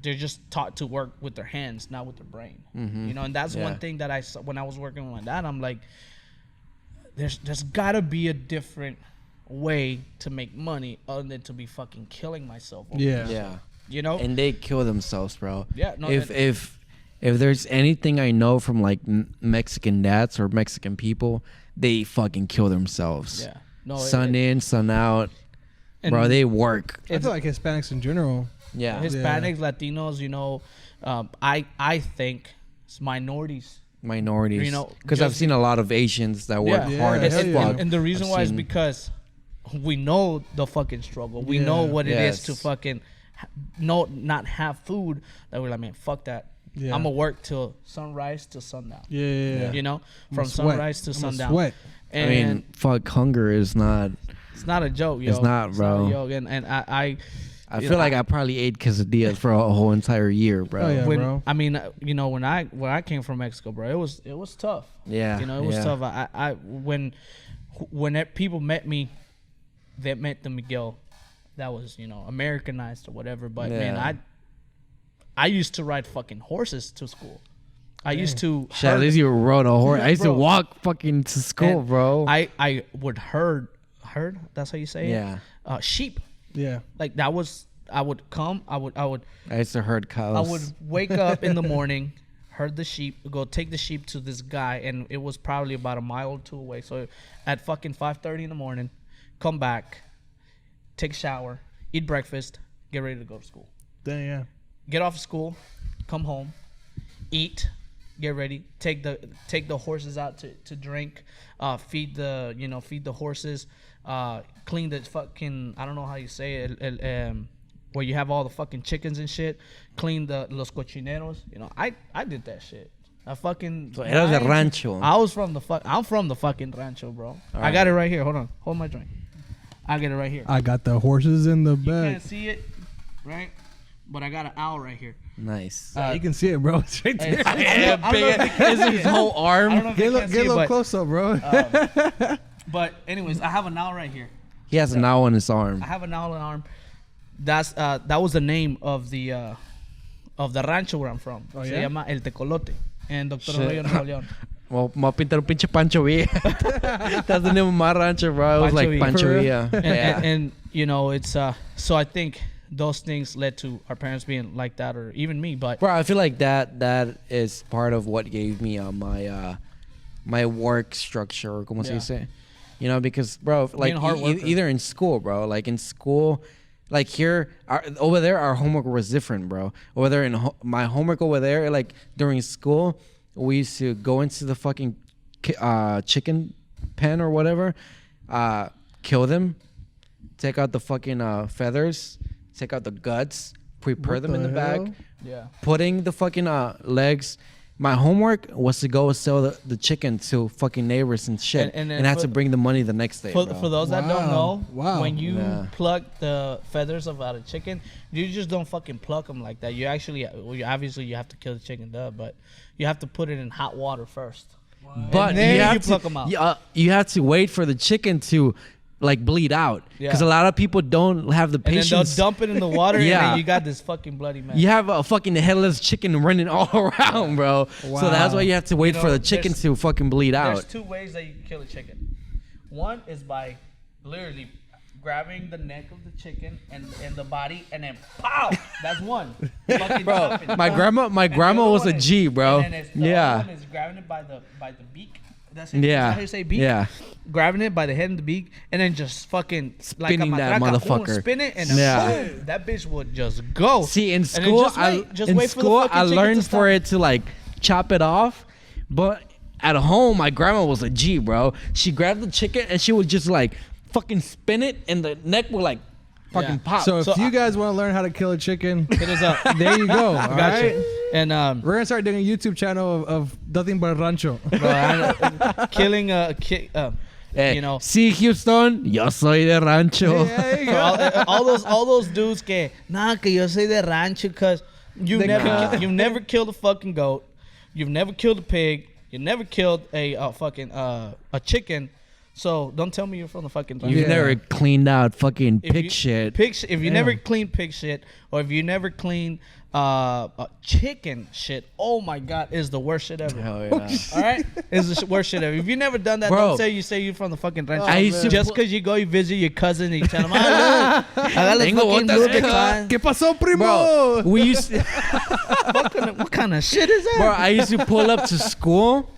they're just taught to work with their hands, not with their brain. Mm-hmm. You know, and that's one thing that I saw when I was working with my dad. I'm like, there's gotta be a different way to make money other than to be fucking killing myself. Yeah. You know, And they kill themselves, bro. Yeah, no, If there's anything I know from like Mexican dads or Mexican people, they fucking kill themselves. yeah, no, Sun in, sun out. and Bro, they work. I feel like Hispanics in general. Yeah. Hispanics, Latinos, you know, I think it's minorities. Minorities. You know, because I've just- seen a lot of Asians that work Yeah. hard Yeah, as hell and, yeah. fuck. and the reason I've why is seen- because we know the fucking struggle. We Yeah. know what it is Yes. to fucking not have food. That we're like, man, fuck that. Yeah. I'm gonna work till sunrise to sundown. Yeah. You know, from sweat. sunrise to I'ma sundown. sweat. I And mean, fuck, hunger is not. it's not a joke, yo. It's not, bro. a joke. And I you feel know, like I probably ate quesadillas for a whole entire year, bro. Oh, yeah. when bro. I mean, you know, when I came from Mexico, bro, it was tough. Yeah, You know, it was yeah. tough. When people met me, they met the Miguel that was, you know, Americanized or whatever. But Yeah. man, I used to ride fucking horses to school. I used to Shit, at least you rode a horse. I used to Bro. walk fucking to school, and bro. I would herd. That's how you say Yeah. it. Sheep. Yeah. Like that was. I would come. I would I used to herd cows. I would wake up in the morning, herd the sheep, go take the sheep to this guy, and it was probably about a mile or two away. So at fucking 5:30 in the morning, come back, take a shower, eat breakfast, get ready to go to school. Then yeah. Get off of school, come home, eat, get ready, take the horses out to drink, feed the horses, clean the fucking, I don't know how you say it, where you have all the fucking chickens and shit, clean the los cochineros. You know, I did that shit. I fucking. So eras de rancho. I'm from the fucking rancho, bro. I got it right here. Hold on, hold my drink. I get it right here. I got the horses in the You back. can't see it, right? But I got an owl right here. Nice. You can see it, bro. It's right there. Is his whole arm? Get a little close up, bro. But anyways, I have an owl right here. He has an owl on his arm. I have an owl in arm. That was the name of the rancho where I'm from. Oh, Se yeah? llama El Tecolote en Doctor Shit. Arroyo, Nuevo León. Well, me voy a pintar un pinche Pancho Villa. That's the name of my rancho, bro. It was like Pancho Pancho Villa. Villa. And you know, it's so I think those things led to our parents being like that, or even me. But Bro, I feel like that is part of what gave me my work structure, or como se Yeah. dice. You know, because bro, like Being a hard worker. either in school, bro, like in school, like here, over there, our homework was different, bro. Over there, my homework over there, like during school, we used to go into the fucking chicken pen or whatever, kill them, take out the fucking feathers, take out the guts, prepare What them in the the bag, hell? yeah, putting the fucking legs. My homework was to go sell the chicken to fucking neighbors and shit, And and, then I had for- to bring the money the next day. for bro. those that don't Wow. know, Wow. when you Yeah. pluck the feathers out of a chicken, you just don't fucking pluck them like that. You actually, obviously, you have to kill the chicken, but you have to put it in hot water first. But And then you have you to pluck 'em out. You have to wait for the chicken to like bleed out because Yeah. a lot of people don't have the And then they'll patience. dump it in the water, and Yeah. then you got this fucking bloody mess. You have a fucking headless chicken running all around, bro. So that's why you have to wait You for know, the chicken there's- to fucking bleed There's out. two ways that you can kill a chicken. One is by literally grabbing the neck of the chicken and the body, and then pow. That's one. Fucking Bro, dumping. my grandma And the grandma other was one a is- G, bro. And then the Yeah. other one is grabbing it by the beak. That's it. Yeah. Is that how you say beak? Yeah. Grabbing it by the head and the beak, and then just fucking Spinning like a that matraca, motherfucker. boom, spin it, and Yeah. boom, that bitch would just go. See, in And then school, just wait for the fucking I chicken learned to for stop. it to like chop it off, but at home, my grandma was a G, bro. She grabbed the chicken and she would just like fucking spin it, and the neck would like fucking Yeah. pop. So if So you guys want to learn how to kill a chicken, Hit us up. there you go. All Got right. you. And We're gonna start doing a YouTube channel of nothing but rancho. killing Eh, you know, see, Houston, yo soy de rancho. There you for go. all those dudes que que yo soy de rancho, cause you never killed a fucking goat, you've never killed a pig, you never killed a fucking a chicken, So don't tell me you're from the fucking. You've never cleaned out fucking If pig you- shit. If you never clean pig shit, or if you never clean chicken shit, oh my god, is the worst shit ever. Hell yeah. All right, is the worst shit ever. If you never done that, Bro. don't say you're from the fucking rancho. I used to just put- because you go, you visit your cousin, and you tell him, I got Tengo fucking botas Louis acá. Vuitton. ¿Qué pasó, primo? Bro, we used to, What kind of shit is that? bro, I used to pull up to school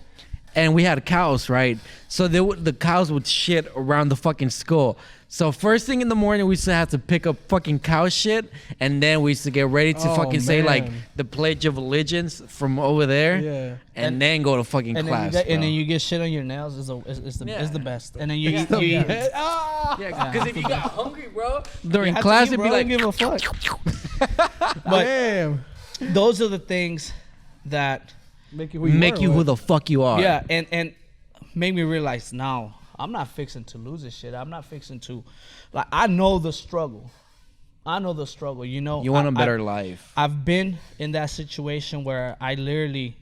and we had cows, right? So the cows would shit around the fucking school. So first thing in the morning, we used to have to pick up fucking cow shit, and then we used to get ready to Oh, fucking say like man. the Pledge of Allegiance from over there, Yeah. and then go to fucking and class. then you get shit on your nails. Is the best. And then you eat. yeah, because if you got hungry, bro, during have to class, eat, it'd bro. be I like, don't give a fuck. But Damn. those are the things that Make you who the fuck you are. yeah, and make me realize now I'm not fixing to lose this shit. I'm not fixing to, like, I know the struggle. You know, You want a better life. I've been in that situation where I literally,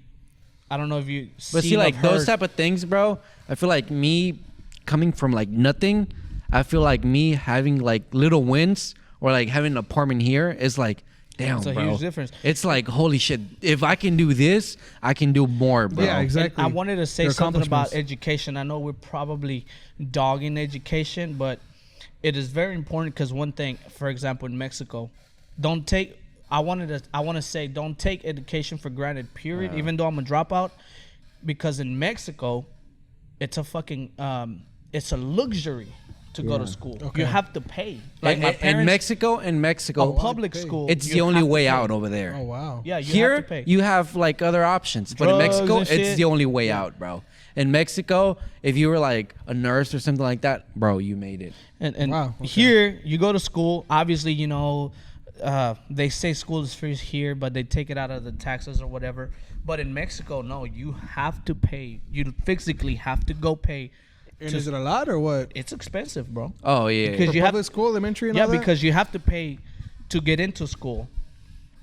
I don't know if you But see, like those type of things, bro. I feel like me coming from like nothing. I feel like me having like little wins or like having an apartment here is like, damn, It's a bro. huge difference. It's like, holy shit. If I can do this, I can do more, bro. Yeah, exactly. I wanted to say Your something about accomplishments. education. I know we're probably dogging education, but it is very important because one thing, for example, in Mexico, don't take education for granted, period, even though I'm a dropout, because in Mexico, it's a fucking it's a luxury to go to school. Okay. You have to pay. Like my In parents, Mexico, a public pay. school, it's you the only have to way pay. out over there. Oh wow. Yeah, you Here, have to pay. you have like other options, but in Drugs Mexico, and it's shit. the only way out, bro. In Mexico, if you were like a nurse or something like that, bro, you made it. And Wow, okay. here you go to school. Obviously, you know, they say school is free here, but they take it out of the taxes or whatever. But in Mexico, no, you have to pay. You physically have to go pay. And is it a lot or what? It's expensive, bro. Oh yeah, Because For you have public school, elementary, and yeah, all that? because you have to pay to get into school,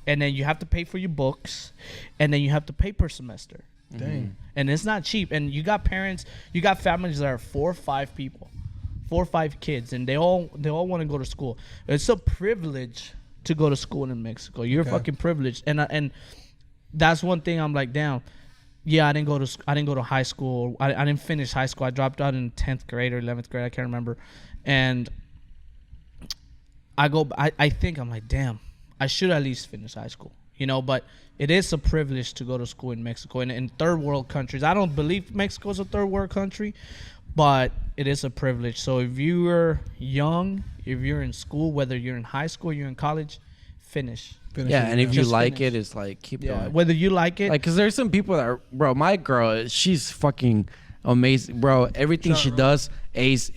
and then you have to pay for your books, and then you have to pay per semester. Dang. And it's not cheap. And you got parents, you got families that are 4 or 5 people, 4 or 5 kids, and they all want to go to school. It's a privilege to go to school in Mexico. You're fucking privileged, and that's one thing I'm like, damn. Yeah, I didn't go to high school. I didn't finish high school. I dropped out in 10th grade or 11th grade. I can't remember. And I think I'm like, damn, I should at least finish high school, you know. But it is a privilege to go to school in Mexico and in third world countries. I don't believe Mexico is a third world country, but it is a privilege. So if you're young, if you're in school, whether you're in high school, you're in college, finish. Finish yeah. it, And if you Just like finish. it, it's like keep Yeah, going. whether you like it. Like, cause there's some people that are, bro. My girl, she's fucking amazing, bro. Everything she does, ace.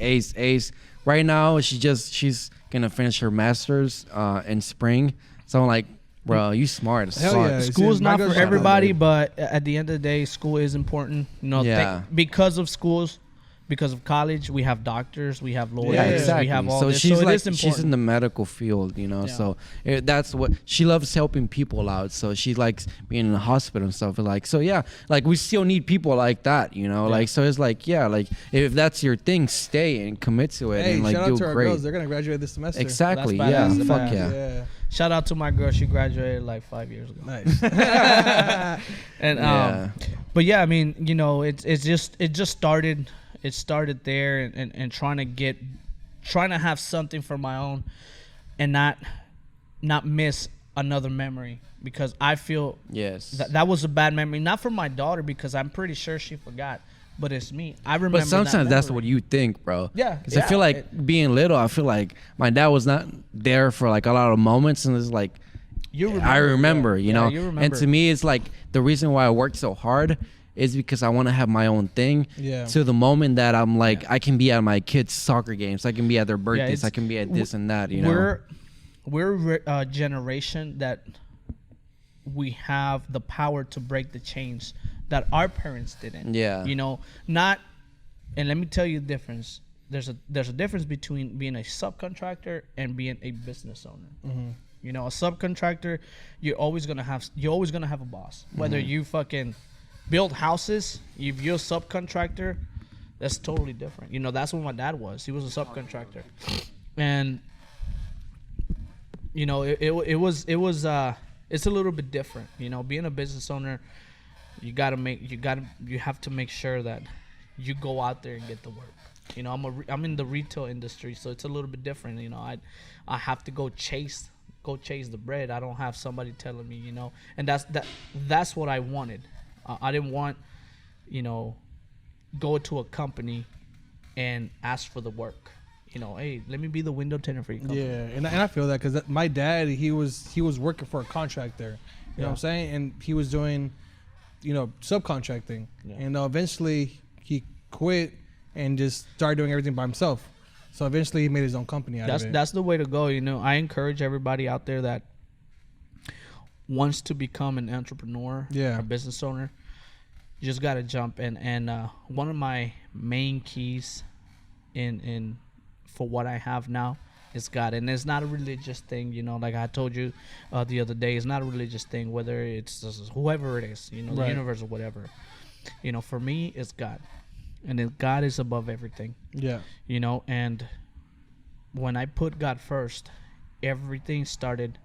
Right now, she's gonna finish her masters in spring. So I'm like, bro, you smart as Hell fuck. yeah. School's My not girl's for not everybody, like but at the end of the day, school is important. You know, Yeah. because of schools, because of college, we have doctors, we have lawyers, Yeah, exactly. we have all so this. she's So like, it is important. she's in the medical field, you know. Yeah. So that's what she loves, helping people out. So she likes being in the hospital and stuff. Like, so yeah, like we still need people like that, you know. Like, so it's like, yeah, like if that's your thing, stay and commit to it Hey, and like shout do out to our great. girls. They're gonna graduate this semester. Exactly. That's Yeah. badass. Fuck Badass. yeah. Yeah. Shout out to my girl. She graduated like 5 years ago. Nice. And Yeah. but yeah, I mean, you know, it just started. It started there, and trying to have something for my own, and not miss another memory, because I feel Yes. that was a bad memory, not for my daughter, because I'm pretty sure she forgot, but it's me. I remember. But sometimes that that's memory. what you think, bro. Yeah, Because I feel yeah, like being little, I feel like my dad was not there for like a lot of moments, and it's like I remember, you know. you remember. And to me, it's like the reason why I worked so hard is because I want to have my own thing. Yeah. To the moment that I'm like, I can be at my kids' soccer games, I can be at their birthdays, it's- I can be at this and that. You know. We're a generation that we have the power to break the chains that our parents didn't. Yeah. You know, not. And let me tell you the difference. There's a difference between being a subcontractor and being a business owner. You know, a subcontractor, you're always gonna have a boss. Whether you fucking build houses, if you're a subcontractor, That's totally different. You know, that's what my dad was. He was a subcontractor, and you know, it was it's a little bit different. You know, being a business owner, you have to make sure that you go out there and get the work. You know, I'm in the retail industry, so it's a little bit different. You know, I have to go chase the bread. I don't have somebody telling me, you know, and that's what I wanted. I didn't want, you know, go to a company and ask for the work. You know, hey, let me be the window tenant for your company. Yeah, and I feel that because my dad, he was working for a contractor. You know what I'm saying? And he was doing, you know, subcontracting. Yeah. And eventually he quit and just started doing everything by himself. So eventually he made his own company out of it. That's the way to go. You know, I encourage everybody out there that wants to become an entrepreneur, a business owner. You just got to jump in. And one of my main keys in for what I have now is God. And it's not a religious thing, you know, like I told you the other day. It's not a religious thing, whether it's whoever it is, you know, the universe or whatever. You know, for me, it's God. And then God is above everything. Yeah. You know, and when I put God first, everything started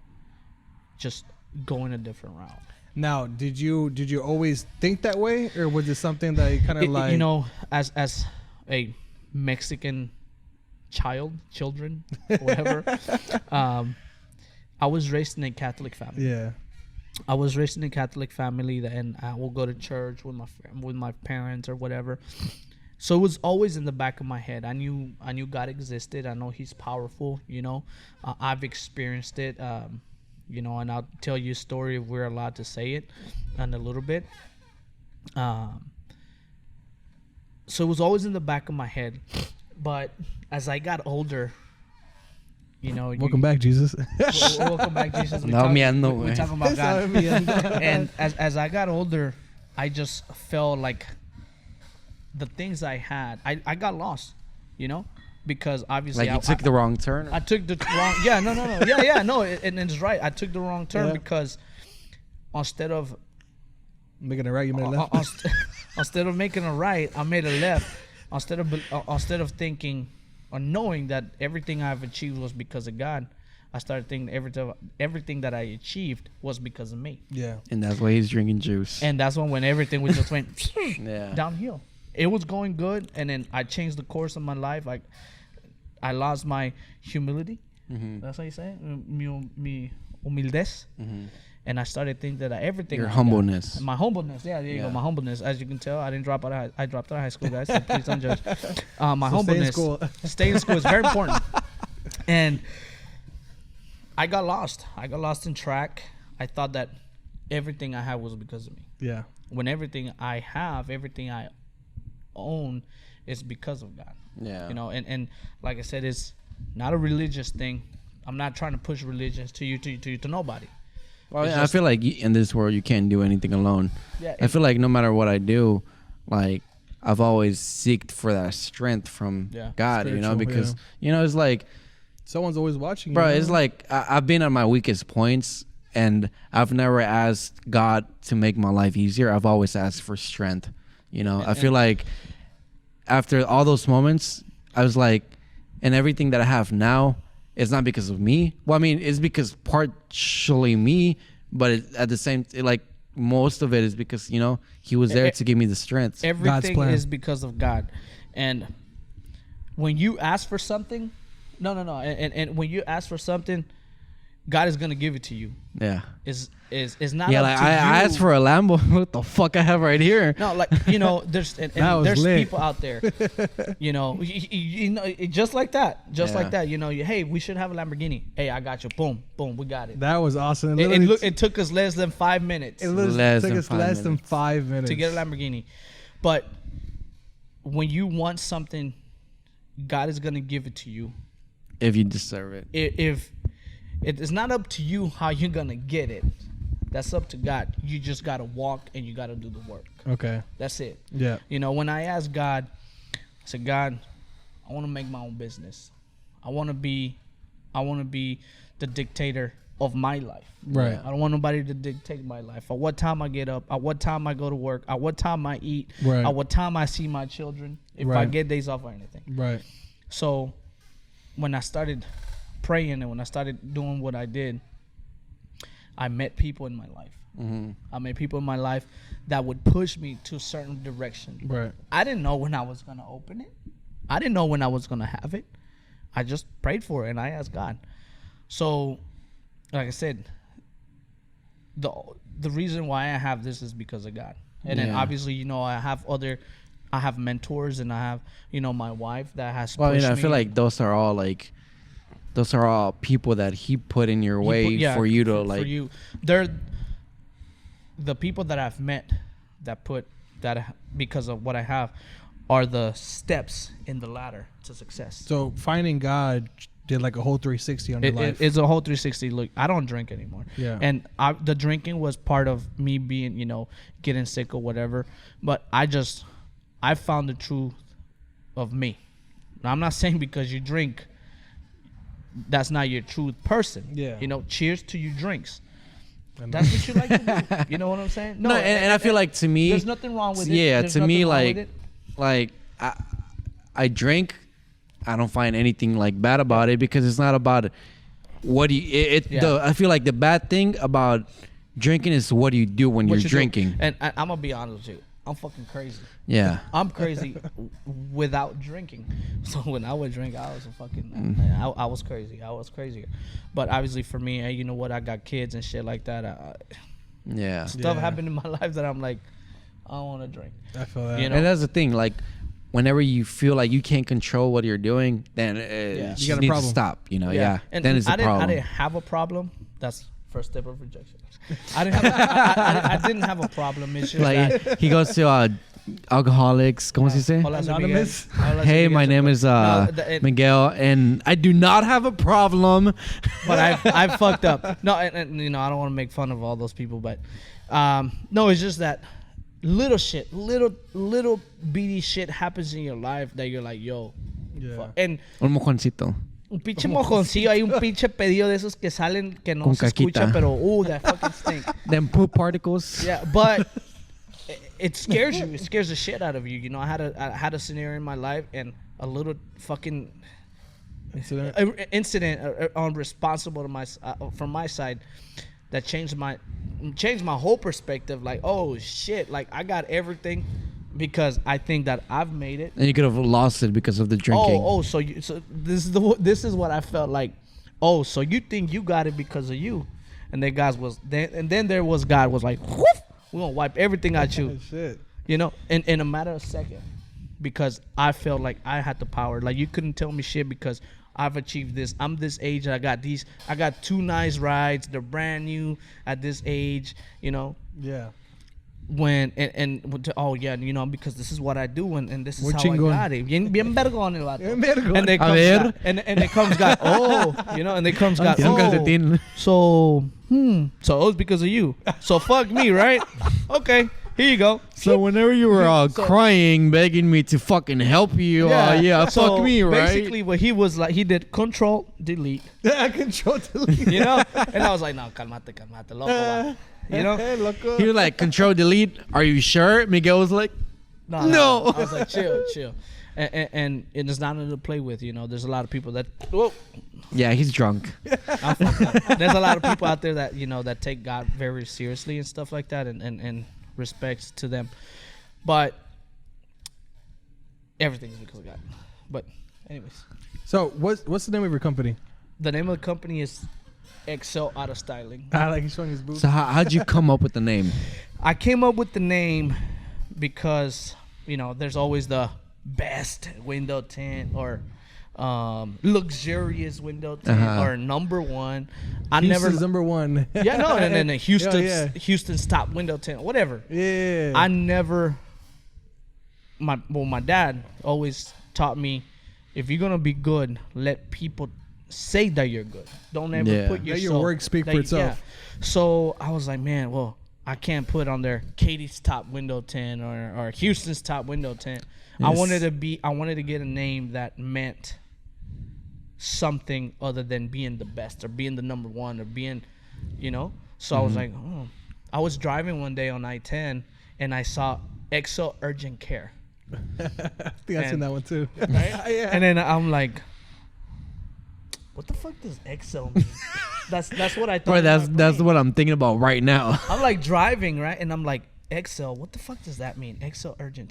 just going a different route. Now, did you always think that way, or was it something that you kind of like? You know, as a Mexican children, whatever, I was raised in a Catholic family. Yeah. I was raised in a Catholic family, and I will go to church with my parents or whatever. So it was always in the back of my head. I knew God existed. I know He's powerful. You know, I've experienced it. You know, and I'll tell you a story if we're allowed to say it in a little bit. So it was always in the back of my head. But as I got older, you know, welcome back, Jesus. Welcome back, Jesus. We're talking about God. And as I got older, I just felt like the things I had, I got lost, you know, because obviously like you took the wrong turn. I took the wrong. And it's right. I took the wrong turn because instead of making a right, you made a left. Instead of making a right, I made a left. Instead of thinking or knowing that everything I've achieved was because of God, I started thinking everything that I achieved was because of me. Yeah. And that's why he's drinking juice. And that's when everything just went downhill. It was going good, and then I changed the course of my life. I lost my humility. Mm-hmm. That's how you say it? Mi humildez. Mm-hmm. And I started thinking that everything. Your humbleness. My humbleness. Yeah, there you go. My humbleness. As you can tell, I didn't drop out of I dropped out of high school, guys. So please don't judge. My humbleness. Stay in school is very important. And I got lost. I got lost in track. I thought that everything I had was because of me. Yeah. When everything I have, everything I own is because of God. Yeah. You know, and like I said, it's not a religious thing. I'm not trying to push religions to nobody. Well, I feel like in this world you can't do anything alone. Yeah, I feel like no matter what I do, like I've always seeked for that strength from God, you know, because you know it's like someone's always watching. Bro, it's like I've been at my weakest points, and I've never asked God to make my life easier. I've always asked for strength. You know, I feel like after all those moments, I was like, and everything that I have now. It's not because of me. Well, I mean, it's because partially me, but at the same, like most of it is because, you know, He was there to give me the strength. Everything is because of God. And when you ask for something, no. And when you ask for something, God is going to give it to you. Yeah. Is not yeah, up like to you. I asked for a Lambo. What the fuck I have right here? No, like, you know, there's there's people out there, you know, just like that. Just like that. You know, hey, we should have a Lamborghini. Hey, I got you. Boom, boom, we got it. That was awesome. It took us less than 5 minutes. It took us less than 5 minutes to get a Lamborghini. But when you want something, God is going to give it to you. If you deserve it. If it is not up to you how you're going to get it. That's up to God. You just got to walk and you got to do the work. Okay. That's it. Yeah. You know, when I asked God, I said, God, I want to make my own business. I want to be the dictator of my life. Right. I don't want nobody to dictate my life. At what time I get up, at what time I go to work, at what time I eat, Right. at what time I see my children, if I Right. get days off or anything. Right. So when I started praying and when I started doing what I did, I met people in my life. I met people in my life that would push me to a certain direction. Right. I didn't know when I was going to open it. I didn't know when I was going to have it. I just prayed for it and I asked God. So, like I said, the reason why I have this is because of God. And then obviously, you know, I have mentors and I have, you know, my wife that has Well, pushed I me. feel like those are all people that he put in your way for you to like. For you, they're the people that I've met that because of what I have are the steps in the ladder to success. So finding God did like a whole 360 on your life. It's a whole 360 look. I don't drink anymore. Yeah. And the drinking was part of me being, you know, getting sick or whatever. But I found the truth of me. Now, I'm not saying because you drink, that's not your truth person. Yeah. You know, cheers to your drinks. That's what you like to do. You know what I'm saying? No, and I feel like to me, there's nothing wrong with it. Yeah, There's to nothing me, wrong with like it. I drink. I don't find anything like bad about it because it's not about what do you. I feel like the bad thing about drinking is what do you do when What you're you do. drinking. And I'm gonna be honest with you. I'm fucking crazy. Yeah. I'm crazy without drinking. So when I would drink, I was a fucking, I was crazy. I was crazier. But obviously for me, you know what? I got kids and shit like that. Yeah. Stuff happened in my life that I'm like, I don't want to drink. I feel that. You know? And that's the thing. Like, whenever you feel like you can't control what you're doing, then you You just got a need problem. to stop. You know, yeah. And then it's a problem. I didn't have a problem. That's first step of rejection. I didn't have a problem. It's just that. Like he goes to alcoholics. ¿Cómo se dice? Hola, soy Anonymous. Miguel. Hola, soy Hey, Miguel. my name is No, Miguel, and I do not have a problem. but I fucked up. No, and you know, I don't want to make fun of all those people, but no, it's just that little shit, little beady shit happens in your life that you're like, yo, fuck. And Un mojoncito. un pinche mojoncillo, hay un pinche pedido de esos que salen que no Con se escucha, caquita. pero that fucking stink. Them poop particles. Yeah, but it scares you. It scares the shit out of you. You know, I had a scenario in my life and a little fucking incident unresponsible to my from my side that changed my whole perspective. Like, oh shit, like I got everything because I think that I've made it. And you could have lost it because of the drinking. So this is what I felt like. Oh, so you think you got it because of you, and then there was God was like, whoof, we're gonna wipe everything out you. Shit. You know, in a matter of seconds, because I felt like I had the power. Like you couldn't tell me shit because I've achieved this. I'm this age. I got 2 nice rides. They're brand new at this age. You know. Yeah. When oh yeah, you know, because this is what I do and this is Muy how chingón. I got it. Bien vergón el vato. Bien vergón. And then comes ver. God, and then comes God. Oh, you know, and then comes God. Un calcetín. So so it was because of you. So fuck me, right? Okay, here you go. So whenever you were crying, begging me to fucking help you, So fuck me, right? Basically, what he was like, he did Control Delete, Control delete. you know, and I was like, no, calmate, loco, va. You know. Loco. He was like, Control Delete. Are you sure? Miguel was like, No. I was like, chill. And it's not nothing to play with, you know. There's a lot of people that, whoa, yeah, he's drunk. I'm fucked up. There's a lot of people out there that, you know, that take God very seriously and stuff like that, and respects to them. But everything's because of God. But anyways, So what's the name of your company? the name of the company is Excel Out of Styling. I like he's showing his boobs. So how'd you come up with the name? I came up with the name because, you know, there's always the best window tint or luxurious window tint or number one. I Houston's never number one. yeah, no, and then Yeah. Houston's top window tint, whatever. Yeah. I never. My dad always taught me, if you're gonna be good, let people say that you're good. Don't ever Yeah. put Let yourself. your work speak for itself. So I was like, man, well, I can't put on there Katie's top window tint or Houston's top window tint. I Yes. wanted to get a name that meant something other than being the best or being the number one or being you know. So I was like, oh. I was driving one day on I-10 and I saw XL Urgent Care. I think I've seen that one too. Right? Yeah. And then I'm like, what the fuck does XL mean? that's what I thought. Bro, in my that's brain. what I'm thinking about right now. I'm like driving, right? And I'm like, XL, what the fuck does that mean? XL Urgent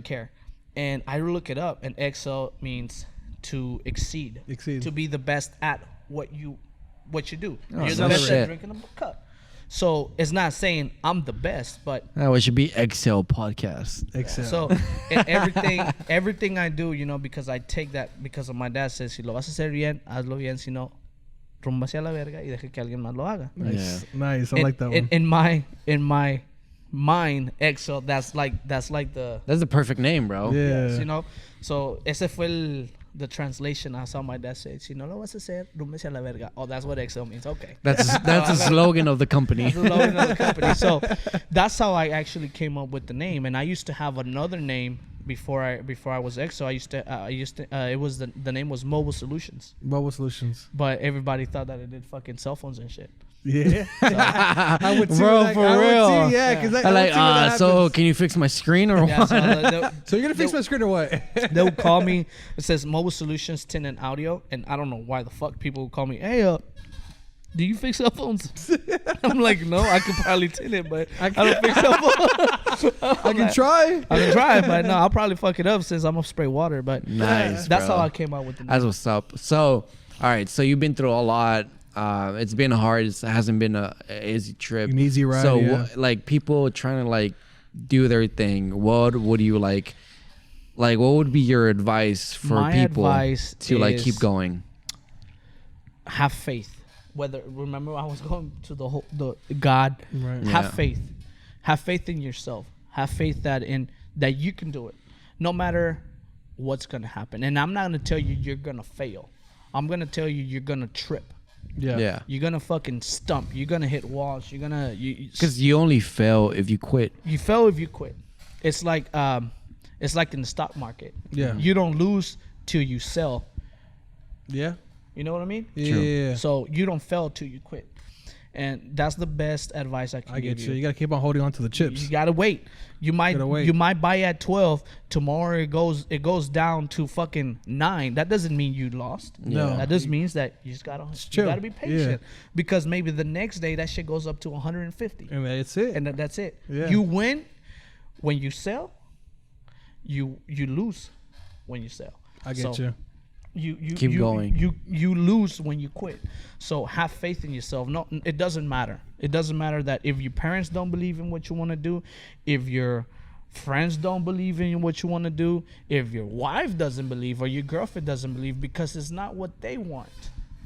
Care. And I look it up, and XL means to exceed. To be the best at what you do. Oh, You're no the best shit. at drinking a cup. So it's not saying I'm the best, but That should be XL podcast. Excel. so and everything I do, you know, because I take that because of my dad says, si lo vas a hacer bien, hazlo bien, si no, rumba hacia la verga y deje que alguien más lo haga. Nice. Nice. I like that one. In my mind, EXO, that's like the That's the perfect name, bro. Yeah. you know. So ese fue the translation I saw my dad say. Si no lo vas a hacer, rumba hacia la verga. Oh, that's what EXO means. Okay. That's the slogan of the company. That's the logo of the company. So that's how I actually came up with the name. And I used to have another name before I was EXO. It was the name was Mobile Solutions. Mobile Solutions. But everybody thought that it did fucking cell phones and shit. Yeah. I would see Bro, that, for I would real. See, yeah, because I'm like, so can you fix my screen or Yeah, what? So you're gonna fix my screen or what? they would call me. It says Mobile Solutions Tin and Audio, and I don't know why the fuck people would call me. Hey, do you fix cell phones? I'm like, no, I could probably tin it, but I don't fix cell phones. I can try. I can try, but no, I'll probably fuck it up since I'm gonna spray water. But Nice, that's bro. how I came out with the name. That's what's up. So, all right. So you've been through a lot. It's been hard. It hasn't been a easy trip. An easy ride, So, yeah. like people trying to like do their thing. What would you like? Like, what would be your advice for My people advice to like keep is- going? Have faith. Remember I was going to the God. Right. Have Yeah. faith. Have faith in yourself. Have faith that you can do it, no matter what's gonna happen. And I'm not gonna tell you you're gonna fail. I'm gonna tell you you're gonna trip. Yeah. You're gonna fucking stump. You're gonna hit walls. You're gonna Because you only fail if you quit. you fail if you quit. It's like in the stock market. Yeah. You don't lose till you sell. Yeah. You know what I mean? Yeah. So you don't fail till you quit. And that's the best advice I can I give get you. You gotta keep on holding on to the chips. You gotta wait. You might Gotta wait. you might buy at 12. Tomorrow it goes down to fucking 9. That doesn't mean you lost. No. That just means that you just gotta chill. be patient. Because maybe the next day that shit goes up to 150. And that's it. And that's it. Yeah. You win when you sell. You lose when you sell. I get you. You Keep going. You lose when you quit. So have faith in yourself. No, it doesn't matter. It doesn't matter that if your parents don't believe in what you want to do, if your friends don't believe in what you want to do, if your wife doesn't believe or your girlfriend doesn't believe, because it's not what they want,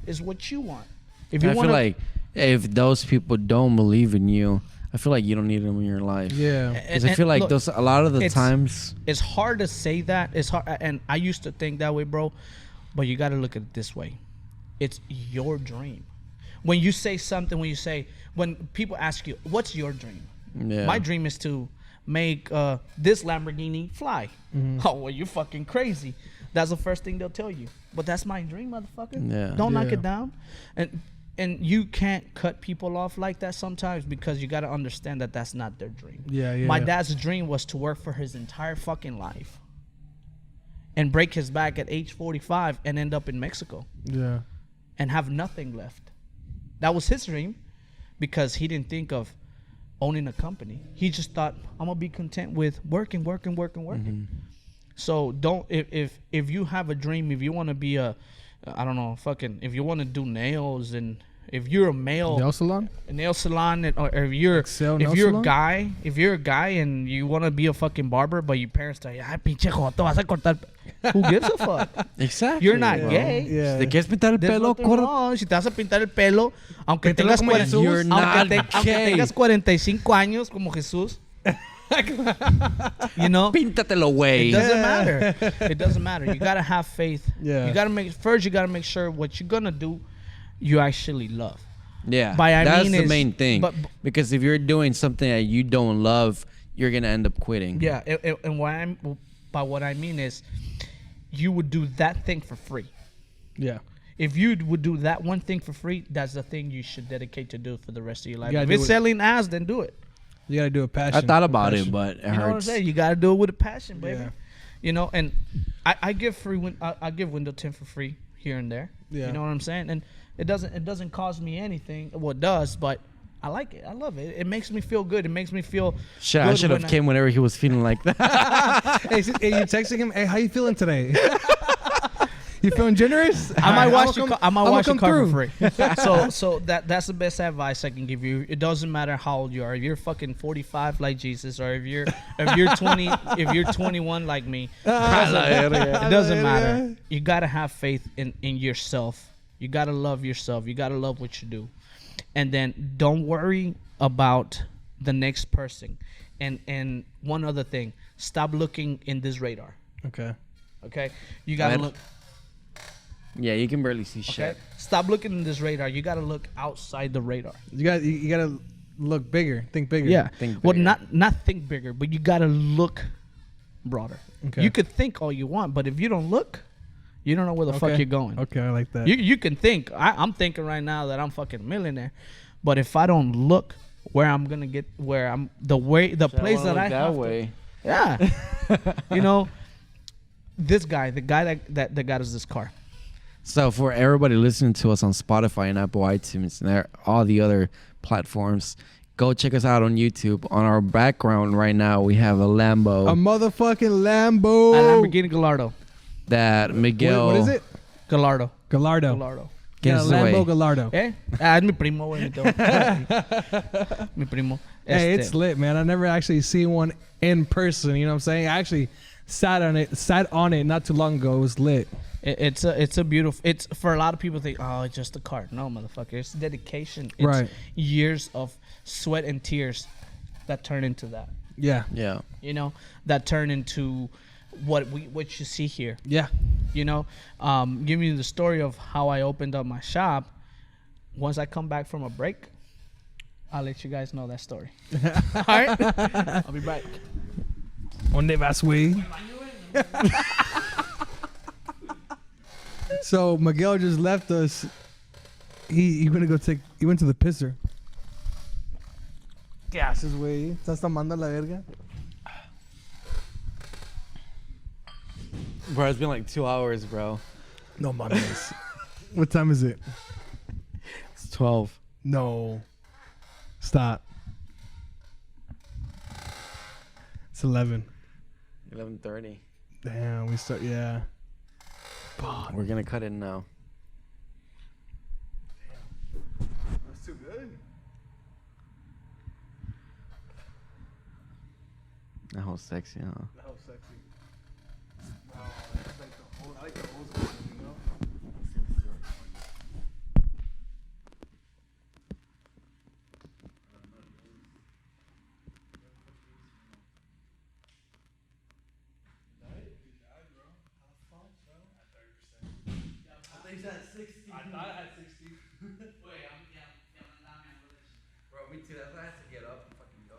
it's what you want. If you I want feel like if those people don't believe in you, I feel like you don't need them in your life. Yeah. Because I feel like look, those a lot of the it's- times. it's hard to say that. It's hard, and I used to think that way, bro. But you got to look at it this way. It's your dream. When you say something, when people ask you, what's your dream? Yeah. My dream is to make this Lamborghini fly. Mm-hmm. Oh, well, you're fucking crazy. That's the first thing they'll tell you. But that's my dream, motherfucker. Yeah. Don't knock Yeah. it down. And you can't cut people off like that sometimes, because you got to understand that that's not their dream. Yeah. My dad's dream was to work for his entire fucking life and break his back at age 45 and end up in Mexico Yeah. and have nothing left. That was his dream, because he didn't think of owning a company. He just thought, I'm gonna be content with working. So don't, if you have a dream, if you want to be if you want to do nails, and if you're a male Nail salon? a nail salon, or if you're Excel if nail you're salon? a guy and you want to be a fucking barber, but your parents tell you, ay, pinche joto, vas a cortar. Who gives a fuck? Exactly. You're not bro. gay. Yeah. Si te quieres pintar el There's pelo, nothing corta. wrong. Si te vas a pintar el pelo, aunque tengas, como Jesús. You're not aunque gay. tengas 45 años como Jesús, you know, Píntatelo, güey. it doesn't matter. It doesn't matter. You gotta have faith. Yeah. You gotta make sure what you're gonna do, you actually love. Yeah, By I that's mean the is- main thing. but- Because if you're doing something that you don't love, you're gonna end up quitting. Yeah, and what I mean is, you would do that thing for free. Yeah. if you would do that one thing for free, that's the thing you should dedicate to do for the rest of your life. gotta If do it's it. selling ass, then do it. You gotta do a passion. I thought about passion. it, but it You know what I'm hurts. saying? You gotta do it with a passion, baby. Yeah. You know, and I give I give window tint for free here and there. Yeah. You know what I'm saying? And it doesn't cost me anything. Well, it does, but I like it. I love it. It makes me feel good. It makes me feel. Shit, I good should have when came whenever he was feeling like that. Hey, you texting him? Hey, how you feeling today? You feeling generous? I might Alright, wash your I'ma car. I might I'ma wash your come car through. for free. so that's the best advice I can give you. It doesn't matter how old you are. If you're fucking 45 like Jesus, or if you're 20, if you're 21 like me, it doesn't matter. You gotta have faith in yourself. You gotta love yourself. You gotta love what you do, and then don't worry about the next person. And one other thing, stop looking in this radar. Okay. Okay, you gotta Right. look. Yeah, you can barely see Okay, shit. stop looking in this radar. You gotta look outside the radar. You gotta look bigger. Think bigger. Yeah. Think Well, bigger. not think bigger, but you gotta look broader. Okay. You could think all you want, but if you don't look, you don't know where the fuck Okay. you're going. Okay, I like that. You can think. I'm thinking right now that I'm fucking a millionaire, but if I don't look where I'm gonna get, where I'm the place that I have to- yeah. You know, this guy, the guy that got us this car. So for everybody listening to us on Spotify and Apple iTunes and all the other platforms, go check us out on YouTube. On our background right now, we have a Lambo a motherfucking Lambo. A Lamborghini Gallardo. that Miguel. What is it? Gallardo. Gallardo. Gallardo. Yeah, gives Lambo away. Gallardo. ¿Eh? Es mi primo, güey. Mi primo. Hey, Este, it's lit, man. I never actually seen one in person. You know what I'm saying? I actually sat on it not too long ago. It was lit. It's a beautiful. It's for a lot of people think, oh, it's just a car. No, motherfucker. It's dedication. It's Right. years of sweat and tears that turn into that. Yeah. Yeah. You know, that turn into what you see here. Yeah. You know, give me the story of how I opened up my shop. Once I come back from a break, I'll let you guys know that story. All right, I'll be back. ¿Dónde vas, güey? So Miguel just left us. He went to the pisser. ¿Qué haces, güey? ¿Estás tomando la verga? Bro, it's been like 2 hours, bro. No mames. What time is it? It's 12. No. Stop. It's 11. 11:30. Damn, we start. Yeah. We're gonna cut it now. That's too good. That was sexy, huh? That was sexy. Wow, I like the old school, you know? Bro, me too. That's why I had to get up and fucking go.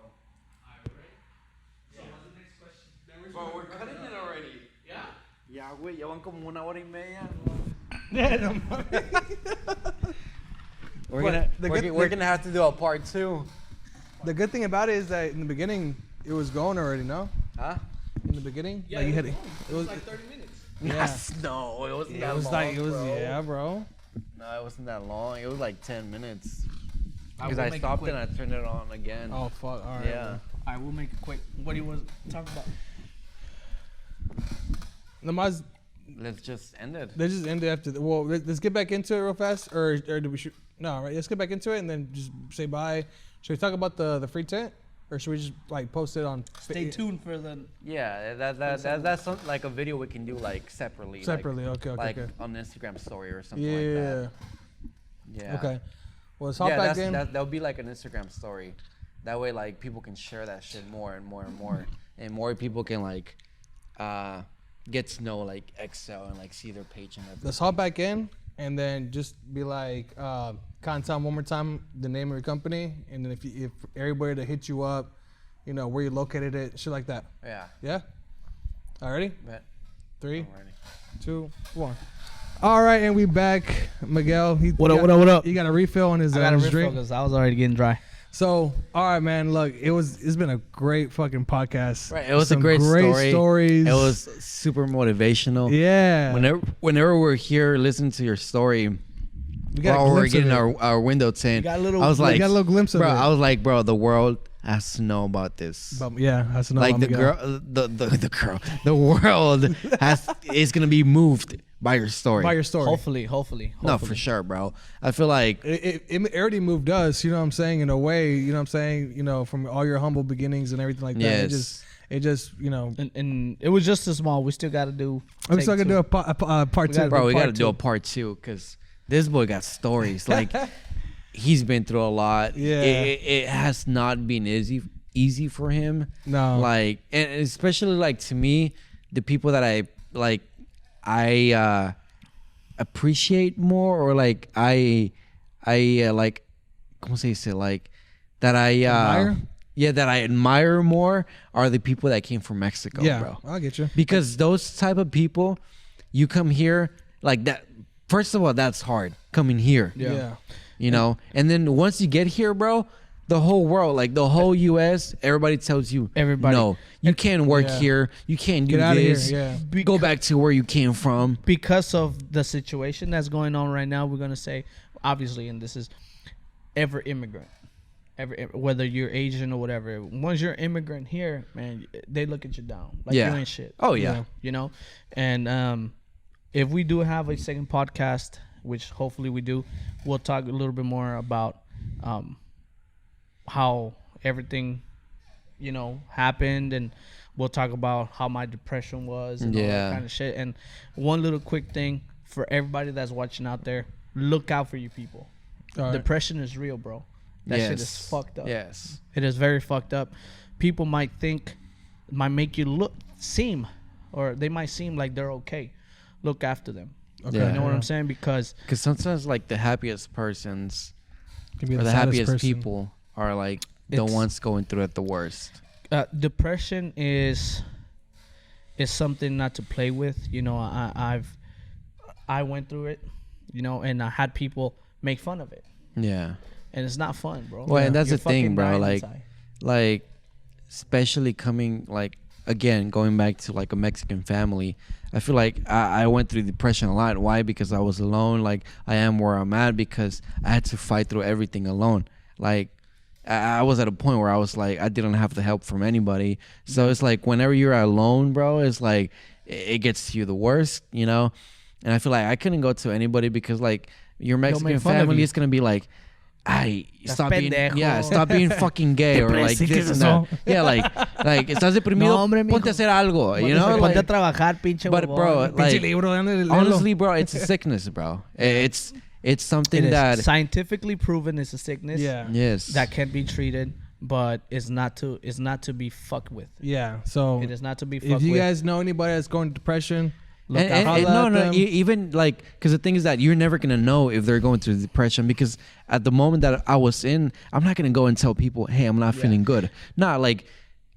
Bro, we're cutting it already. Ya, güey, ya van como 1 hora y media. We're But gonna the we're, good- we're gonna have to do a part 2. The good thing about it is that in the beginning, it was going already, no? Huh? In the beginning? Yeah, like you it had was- it was like 30 minutes. yeah. No, it wasn't It that was long. like bro. yeah, bro. No, it wasn't that long. It was like 10 minutes. I Because will I make it stopped quick. and I turned it on again. Oh fuck! All right. yeah. I will make it quick. What do you want to talk about? Namaz, Let's just end it. let's just end it after. Well, let's get back into it real fast, or do we should? No, right. Let's get back into it and then just say bye. Should we talk about the free tent, or should we just like post it on? Stay tuned for the. Yeah, that's something like a video we can do like separately. Separately, like, okay, like okay. on the Instagram story or something Yeah. like that. Yeah. Okay. Well, let's hop Yeah, back in. that'll be like an Instagram story. That way, like people can share that shit more and more and more, and more people can like get to know like Excel and like see their page and everything. Let's hop back in and then just be like, contact one more time the name of your company, and then if everybody to hit you up, you know where you located it, shit like that. Yeah. Yeah. Alrighty. Bet. 3, Alrighty. 2, 1. All right, and we back. Miguel, What up? You got a refill on his, I got a his refill drink. because I was already getting dry. So, all right, man. Look, it's been a great fucking podcast. Right, it was Some a great story. stories. It was super motivational. Yeah. Whenever we're here listening to your story, we got a while we're glimpse of getting it. our window tint, got a little- I was we like, got a little glimpse of bro, it. I was like, bro, the world has to know about this. But, yeah, that's enough. Like the world is gonna be moved by your story. by your story. Hopefully. No, for sure, bro. I feel like It already moved us, you know what I'm saying, in a way, you know what I'm saying, from all your humble beginnings and everything like that. Yes. It just, And it was just a small. We still got to do. I'm take still gonna two. do a part two. bro, we Part got to do two. a part 2 because this boy got stories. Like he's been through a lot. Yeah. It has not been easy for him. No. Like, and especially like to me, the people that I appreciate more, or like I like, ¿cómo se dice? Like that I Admire? Yeah, that I admire more are the people that came from Mexico, Yeah, bro. I'll get you. Because those type of people, you come here like that. First of all, that's hard coming here. Yeah. You know, and then once you get here, bro, the whole world, like the whole U.S., everybody tells you, Everybody. no, you can't work Yeah. here. You can't do Get outta here, this. yeah. Go back to where you came from. Because of the situation that's going on right now, we're gonna say, obviously, and this is every immigrant, whether you're Asian or whatever. Once you're an immigrant here, man, they look at you down like Yeah. you ain't shit. Oh yeah. And if we do have a second podcast, which hopefully we do, we'll talk a little bit more about how everything happened, and we'll talk about how my depression was and all Yeah. that kind of shit. And one little quick thing for everybody that's watching out there: look out for you people. All right. Depression is real, bro. That shit is Yes. fucked up. Yes. It is very fucked up. People might make you seem like they're okay. Look after them. Okay. Yeah. You know what I'm saying? Because Because sometimes like the happiest persons Can be or the saddest happiest person. people are like the It's- ones going through it the worst. depression is something not to play with. I went through it, and I had people make fun of it, Yeah. and it's not fun, bro. Well, and that's You're the thing, fucking bro. dying Like, inside. like, especially coming like again going back to like a Mexican family. I feel like I went through depression a lot. Why? Because I was alone. Like I am where I'm at because I had to fight through everything alone. Like I was at a point where I was like I didn't have the help from anybody. So it's like whenever you're alone, bro, it's like it gets to you the worst, you know. And I feel like I couldn't go to anybody because like your Mexican make fun of family you. is gonna be like, "Ay, stop being pendejo. stop being fucking gay," or like ¿Qué this es and that. eso? Yeah, like estás deprimido, No, hombre, mijo. ponte a hacer algo, you know. Ponte a Like, trabajar, pinche but huevón. bro, Pinche like libro, léelo. honestly, bro, it's a sickness, bro. It's something It is that scientifically proven it's a sickness. Yeah. yes, That can be treated, but it's not to be fucked with. Yeah. So It is not to be fucked if you with. guys know anybody that's going through depression, Look and, out. and, Holla at no, them. even like because the thing is that you're never gonna know if they're going through depression because at the moment that I was in, I'm not gonna go and tell people, hey, I'm not feeling good. Nah, like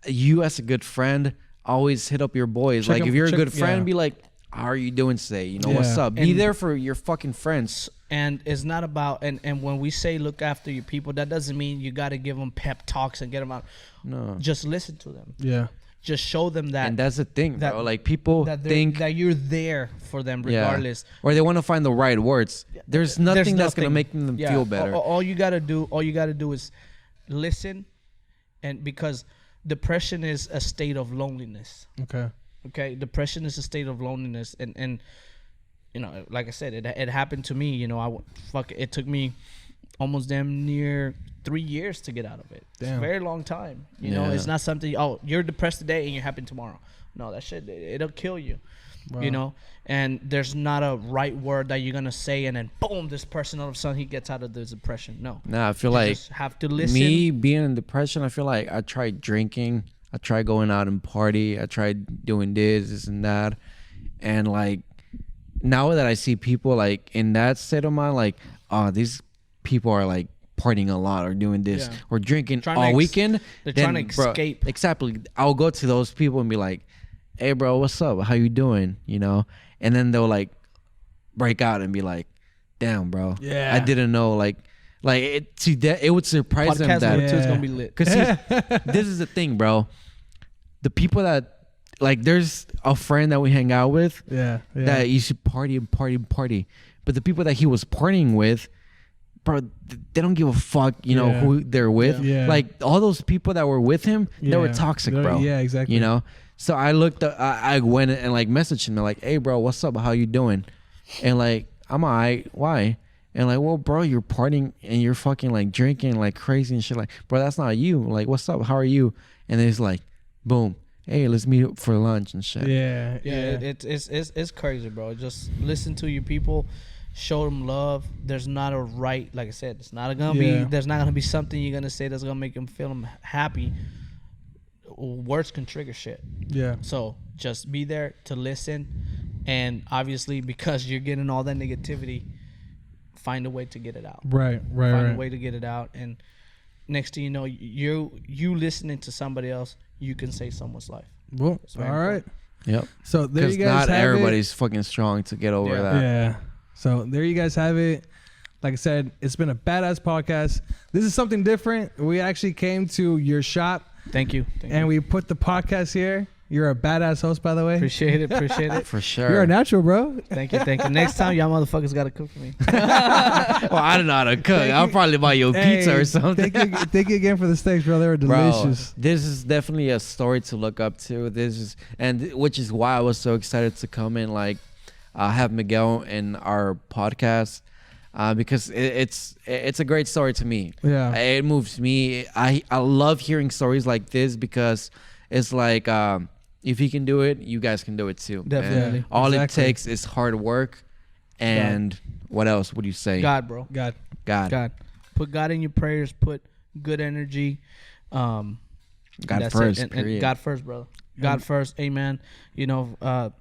you as a good friend, always hit up your boys. Check like them- if you're a check- good friend, yeah. be like, how are you doing today? You know what's Yeah. up? Be And- there for your fucking friends. And it's not about and when we say look after your people, that doesn't mean you got to give them pep talks and get them out. No, Just listen to them. yeah. Just show them that and that's the thing, that- bro. Like people that think that you're there for them regardless. Yeah. Or they want to find the right words. There's nothing that's gonna make them Yeah. feel better. All you gotta do is listen, and because depression is a state of loneliness. Okay. Okay, depression is a state of loneliness, and like I said, it happened to me. It took me almost damn near 3 years to get out of it. It's a Damn. very long time. It's Yeah. not something. Oh, you're depressed today and you're happy tomorrow. No, that shit it'll kill you. Wow. And there's not a right word that you're gonna say, and then boom, this person all of a sudden he gets out of the depression. No, Nah, I feel you like just have to listen. me being in depression, I feel like I tried drinking, I tried going out and party, I tried doing this and that, and like now that I see people like in that state of mind, like these people are like partying a lot or doing this Yeah. or drinking Trying to all weekend. they're then, trying to bro, escape. Exactly. I'll go to those people and be like, "Hey, bro, what's up? How you doing?" You know, and then they'll like break out and be like, "Damn, bro, Yeah. I didn't know." Like it would surprise them Podcast that number 2 is gonna be lit. because this is the thing, bro. The people that like, there's a friend that we hang out with Yeah. that used to party and party and party, but the people that he was partying with, bro, they don't give a fuck, you know, Yeah. who they're with. Yeah. Like all those people that were with him, they were Yeah. toxic, They're- bro. yeah, exactly. You know, so I looked up, I went and like messaged him like, "Hey, bro, what's up? How you doing?" And like, "I'm alright. Why?" And like, "Well, bro, you're partying and you're fucking like drinking like crazy and shit." Like, "Bro, that's not you. Like, what's up? How are you?" And then it's like, boom. "Hey, let's meet up for lunch and shit." Yeah. It's crazy, bro. Just listen to your people, show them love. There's not a right, like I said, it's not gonna be. There's not gonna be something you're gonna say that's gonna make them feel happy. Words can trigger shit. Yeah. So just be there to listen, and obviously because you're getting all that negativity, find a way to get it out. Right. Find a way to get it out, and next thing you know, you listening to somebody else, you can save someone's life. Well, all very right. Yep. So there Because you guys not have everybody's fucking strong to get over Yeah. that. it. Yeah. So there you guys have it. Like I said, it's been a badass podcast. This is something different. We actually came to your shop Thank you. and we put the podcast here. You're a badass host, by the way. Appreciate it. For sure. You're a natural, bro. Thank you. Next time, y'all motherfuckers gotta cook for me. Well, I don't know how to cook. I'll probably buy you a pizza or something. Thank you again for the steaks, bro. They were delicious. Bro, this is definitely a story to look up to. Which is why I was so excited to come and like have Miguel in our podcast because it's a great story to me. Yeah. It moves me. I love hearing stories like this because it's like if he can do it, you guys can do it too. Definitely. And all Exactly. it takes is hard work and what else would you say? God, bro. God. God. Put God in your prayers. Put good energy. God That's first, it. And period. God first, brother. God first. Amen. You know, I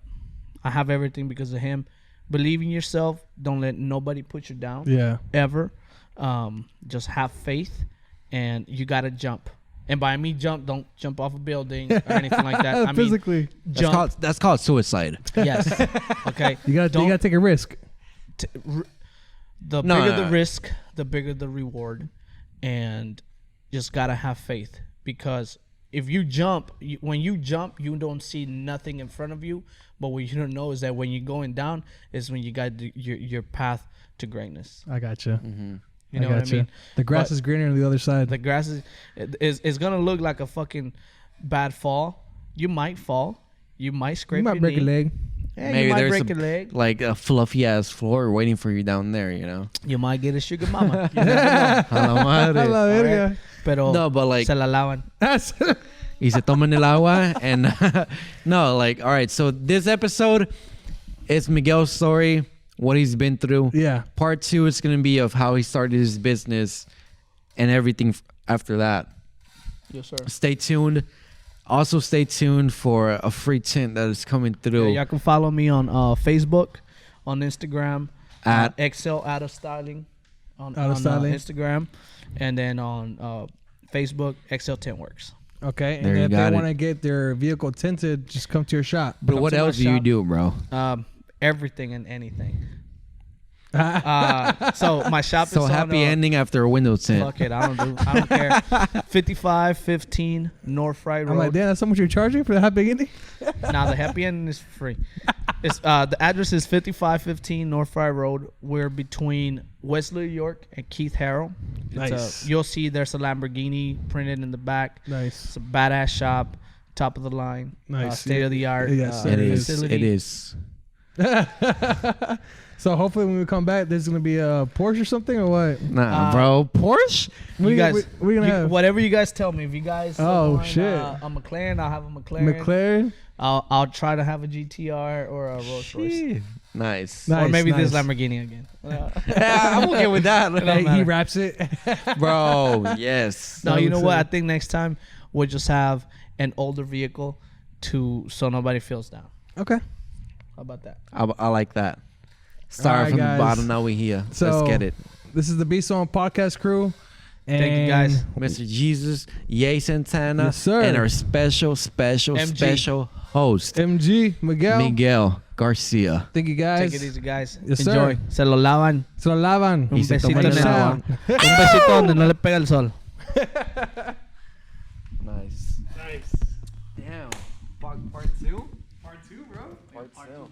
have everything because of Him. Believe in yourself. Don't let nobody put you down. Yeah. Ever. Just have faith, and you gotta jump. And by me jump, don't jump off a building or anything like that. I mean, Physically. jump. That's called suicide. Yes. Okay. You gotta take a risk. The bigger the risk, the bigger the reward, and just gotta have faith, because if you jump, when you jump, you don't see nothing in front of you, but what you don't know is that when you're going down is when you got your path to greatness. I gotcha. You know what I mean? The grass But is greener on the other side. the grass is gonna look like a fucking bad fall. You might fall. You might scrape You might your break knee. a leg. Yeah, Maybe you might there's break a leg. like a fluffy ass floor waiting for you down there, you know. You might get a sugar mama. You never know. A la madre. A la verga. Pero No, but like se la lavan. y se toman el agua and no, like all right. So this episode is Miguel's story, what he's been through. Yeah. Part 2 is gonna be of how he started his business and everything after that. Yes, sir. Stay tuned. Also, stay tuned for a free tint that is coming through. Yeah, y'all can follow me on Facebook, on Instagram, At- Excel Out of Styling, on Out of Styling. Instagram, and then on Facebook, Excel Tint Works. Okay. There And you if they got it. want to get their vehicle tinted, just come to your shop. But Come what to my else do you shop. do, bro? Everything and anything. So my shop So is happy on, ending after a window tint. Fuck it, I don't care. 5515 North Fry Road. I'm like, damn, that's how much you're charging for that beginning? Now the happy ending is free. It's the address is 5515 North Fry Road. We're between West New York and Keith Harrell. Nice. You'll see there's a Lamborghini printed in the back. Nice. It's a badass shop, top of the line, Nice. state of the art. Yes, It is. facility. It is. So hopefully when we come back, there's gonna be a Porsche or something or what? Nah, bro. Porsche? What You guys, we gonna have? whatever you guys tell me. If you guys Oh, want, shit. a McLaren, I'll have a McLaren. McLaren. I'll try to have a GTR or a Rolls Royce, Nice. Nice, or maybe this nice. Lamborghini again. Yeah, I'm okay with that. don't Hey, he matter. wraps it. Bro, yes. No, That you know looks what? I sick. think next time we'll just have an older vehicle so nobody feels down. Okay. How about that? I like that. Start Alright, from guys. the bottom, now we here. So Let's get it. This is the Beast on Podcast crew. And Thank you, guys. Mr. Jesus, Ye Santana, Yes, sir. and our special MG. host, MG, Miguel. Miguel. Garcia. Thank you guys. Take it easy, guys. Yes, Enjoy. sir. Se lo lavan. Se lo lavan. Un se besito toman en el el agua. Un besito donde no le pega el sol. Nice. Damn. Part 2? Part 2, bro. Part 2.